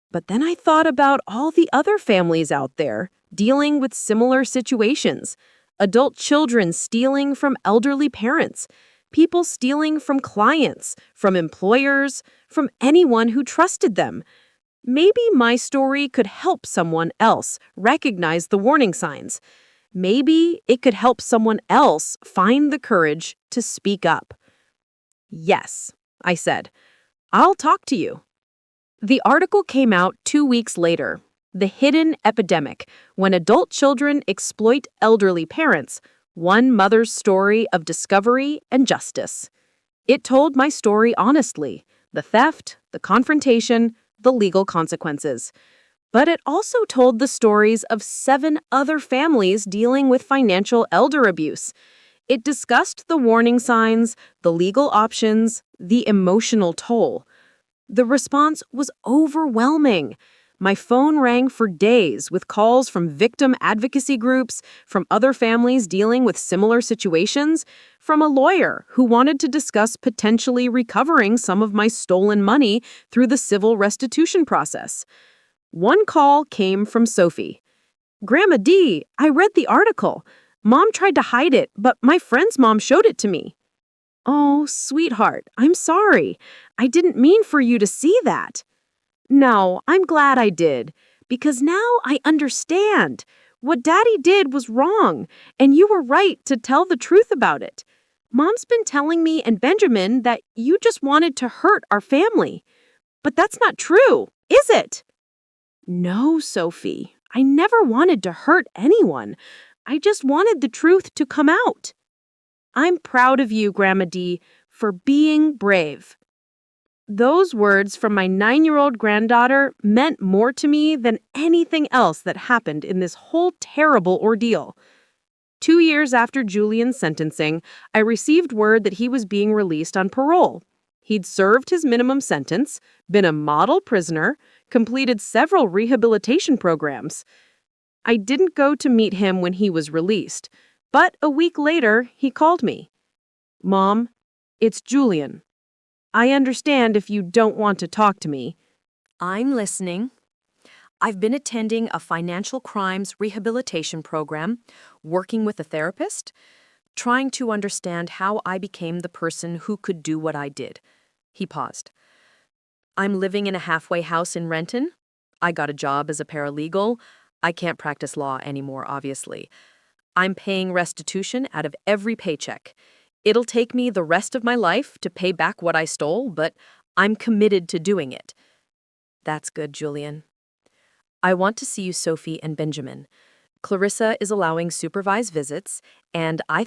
But then I thought about all the other families out there dealing with similar situations. Adult children stealing from elderly parents, people stealing from clients, from employers, from anyone who trusted them. Maybe my story could help someone else recognize the warning signs. Maybe it could help someone else find the courage to speak up. "Yes," I said. "I'll talk to you." The article came out 2 weeks later, "The Hidden Epidemic, When Adult Children Exploit Elderly Parents, One Mother's Story of Discovery and Justice." It told my story honestly, the theft, the confrontation, the legal consequences. But it also told the stories of 7 other families dealing with financial elder abuse. It discussed the warning signs, the legal options, the emotional toll. The response was overwhelming. My phone rang for days with calls from victim advocacy groups, from other families dealing with similar situations, from a lawyer who wanted to discuss potentially recovering some of my stolen money through the civil restitution process. One call came from Sophie. "Grandma D, I read the article. Mom tried to hide it, but my friend's mom showed it to me." "Oh, sweetheart, I'm sorry. I didn't mean for you to see that." "No, I'm glad I did, because now I understand. What Daddy did was wrong, and you were right to tell the truth about it. Mom's been telling me and Benjamin that you just wanted to hurt our family. But that's not true, is it? No, Sophie. I never wanted to hurt anyone. I just wanted the truth to come out. I'm proud of you, Grandma D, for being brave. Those words from my 9-year-old granddaughter meant more to me than anything else that happened in this whole terrible ordeal. 2 years after Julian's sentencing, I received word that he was being released on parole. He'd served his minimum sentence, been a model prisoner, completed several rehabilitation programs. I didn't go to meet him when he was released, but a week later, he called me. Mom, it's Julian. I understand if you don't want to talk to me. I'm listening. I've been attending a financial crimes rehabilitation program, working with a therapist, trying to understand how I became the person who could do what I did. He paused. I'm living in a halfway house in Renton. I got a job as a paralegal. I can't practice law anymore, obviously. I'm paying restitution out of every paycheck. It'll take me the rest of my life to pay back what I stole, but I'm committed to doing it. That's good, Julian. I want to see you, Sophie and Benjamin. Clarissa is allowing supervised visits, and I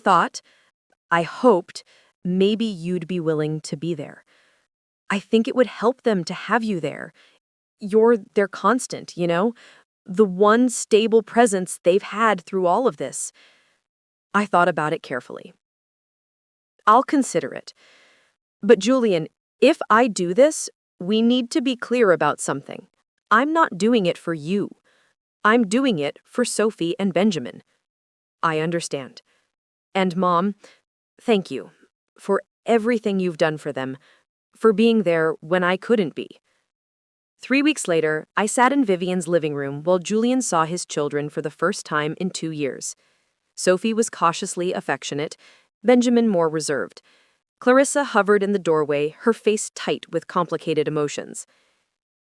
hoped, maybe you'd be willing to be there. I think it would help them to have you there. You're their constant, you know? The one stable presence they've had through all of this. I thought about it carefully. I'll consider it. But Julian, if I do this, we need to be clear about something. I'm not doing it for you. I'm doing it for Sophie and Benjamin. I understand. And Mom, thank you for everything you've done for them, for being there when I couldn't be. 3 weeks later, I sat in Vivian's living room while Julian saw his children for the first time in 2 years. Sophie was cautiously affectionate, Benjamin more reserved. Clarissa hovered in the doorway, her face tight with complicated emotions.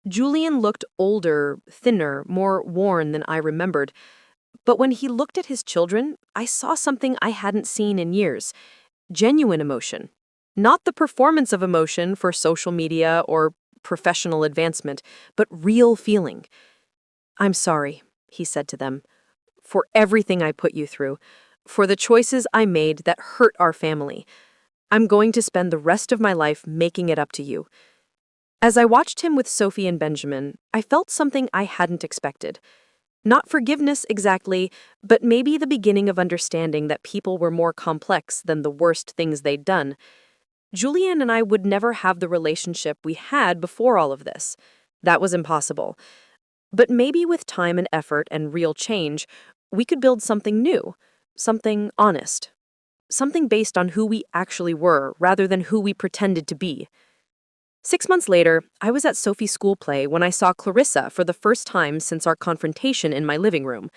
Julian looked older, thinner, more worn than I remembered. But when he looked at his children, I saw something I hadn't seen in years. Genuine emotion. Not the performance of emotion for social media or professional advancement, but real feeling. I'm sorry, he said to them, for everything I put you through, for the choices I made that hurt our family. I'm going to spend the rest of my life making it up to you. As I watched him with Sophie and Benjamin, I felt something I hadn't expected. Not forgiveness exactly, but maybe the beginning of understanding that people were more complex than the worst things they'd done. Julian and I would never have the relationship we had before all of this. That was impossible. But maybe with time and effort and real change, we could build something new, something honest, something based on who we actually were rather than who we pretended to be. 6 months later, I was at Sophie's school play when I saw Clarissa for the first time since our confrontation in my living room.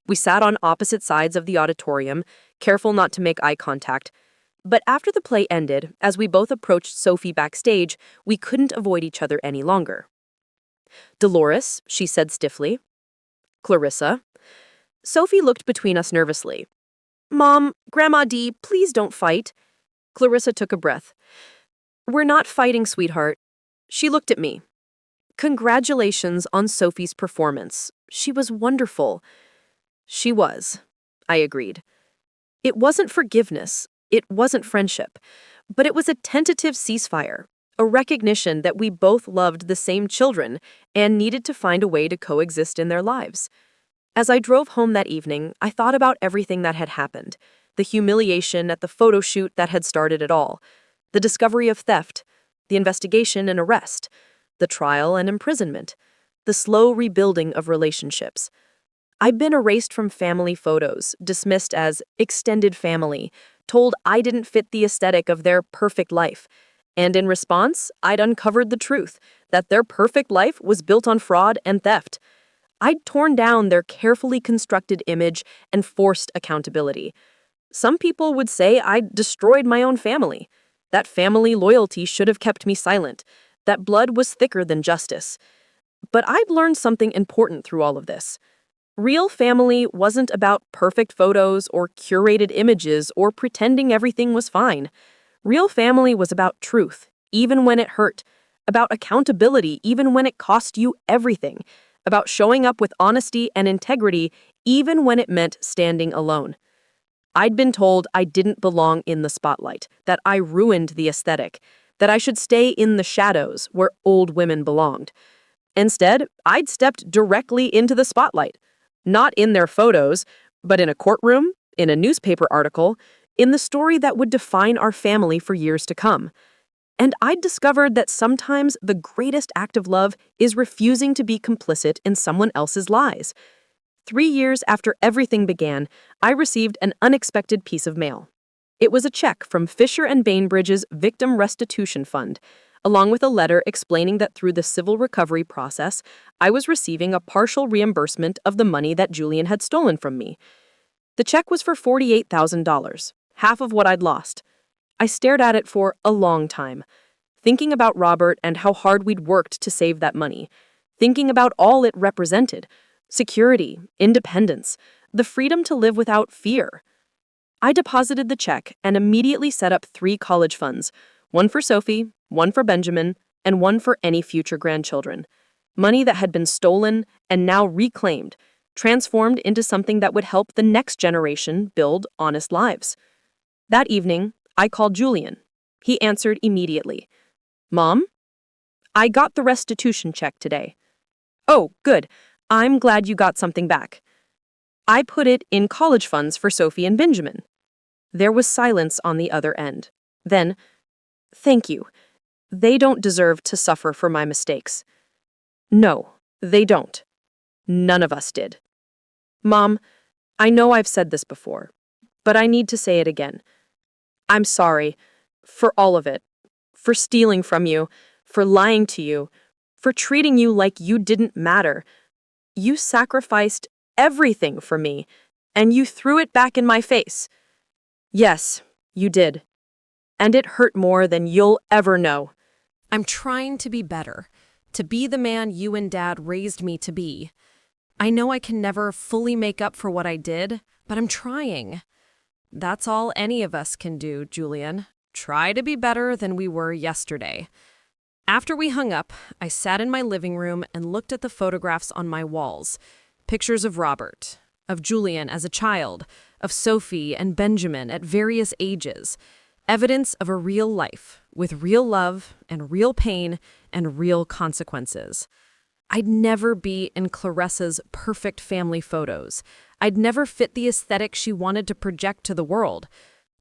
We sat on opposite sides of the auditorium, careful not to make eye contact. But after the play ended, as we both approached Sophie backstage, we couldn't avoid each other any longer. Delores, she said stiffly. Clarissa. Sophie looked between us nervously. Mom, Grandma D, please don't fight. Clarissa took a breath. We're not fighting, sweetheart. She looked at me. Congratulations on Sophie's performance. She was wonderful. She was, I agreed. It wasn't forgiveness. It wasn't friendship. But it was a tentative ceasefire, a recognition that we both loved the same children and needed to find a way to coexist in their lives. As I drove home that evening, I thought about everything that had happened, the humiliation at the photo shoot that had started it all, the discovery of theft, the investigation and arrest, the trial and imprisonment, the slow rebuilding of relationships. I'd been erased from family photos, dismissed as extended family, told I didn't fit the aesthetic of their perfect life. And in response, I'd uncovered the truth, that their perfect life was built on fraud and theft. I'd torn down their carefully constructed image and forced accountability. Some people would say I'd destroyed my own family. That family loyalty should have kept me silent. That blood was thicker than justice. But I'd learned something important through all of this. Real family wasn't about perfect photos or curated images or pretending everything was fine. Real family was about truth, even when it hurt. about accountability even when it cost you everything, about showing up with honesty and integrity even when it meant standing alone. I'd been told I didn't belong in the spotlight, that I ruined the aesthetic, that I should stay in the shadows where old women belonged. Instead, I'd stepped directly into the spotlight, not in their photos, but in a courtroom, in a newspaper article, in the story that would define our family for years to come. And I'd discovered that sometimes the greatest act of love is refusing to be complicit in someone else's lies. 3 years after everything began, I received an unexpected piece of mail. It was a check from Fisher and Bainbridge's Victim Restitution Fund, along with a letter explaining that through the civil recovery process, I was receiving a partial reimbursement of the money that Julian had stolen from me. The check was for $48,000, half of what I'd lost. I stared at it for a long time, thinking about Robert and how hard we'd worked to save that money, thinking about all it represented: security, independence, the freedom to live without fear. I deposited the check and immediately set up 3 college funds, one for Sophie, one for Benjamin, and one for any future grandchildren. Money that had been stolen and now reclaimed, transformed into something that would help the next generation build honest lives. That evening, I called Julian. He answered immediately. "Mom? I got the restitution check today." "Oh, good. I'm glad you got something back. I put it in college funds for Sophie and Benjamin." There was silence on the other end. Then, "Thank you. They don't deserve to suffer for my mistakes." "No, they don't. None of us did." "Mom, I know I've said this before, but I need to say it again. I'm sorry for all of it, for stealing from you, for lying to you, for treating you like you didn't matter. You sacrificed everything for me, and you threw it back in my face. Yes, you did. And it hurt more than you'll ever know." I'm trying to be better, to be the man you and Dad raised me to be. I know I can never fully make up for what I did, but I'm trying. That's all any of us can do, Julian. Try to be better than we were yesterday. After we hung up, I sat in my living room and looked at the photographs on my walls. Pictures of Robert, of Julian as a child, of Sophie and Benjamin at various ages. Evidence of a real life, with real love and real pain and real consequences. I'd never be in Clarissa's perfect family photos. I'd never fit the aesthetic she wanted to project to the world.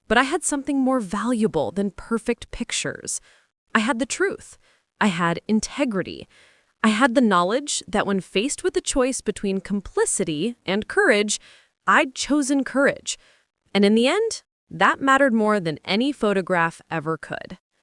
But I had something more valuable than perfect pictures. I had the truth. I had integrity. I had the knowledge that when faced with the choice between complicity and courage, I'd chosen courage. And in the end, that mattered more than any photograph ever could.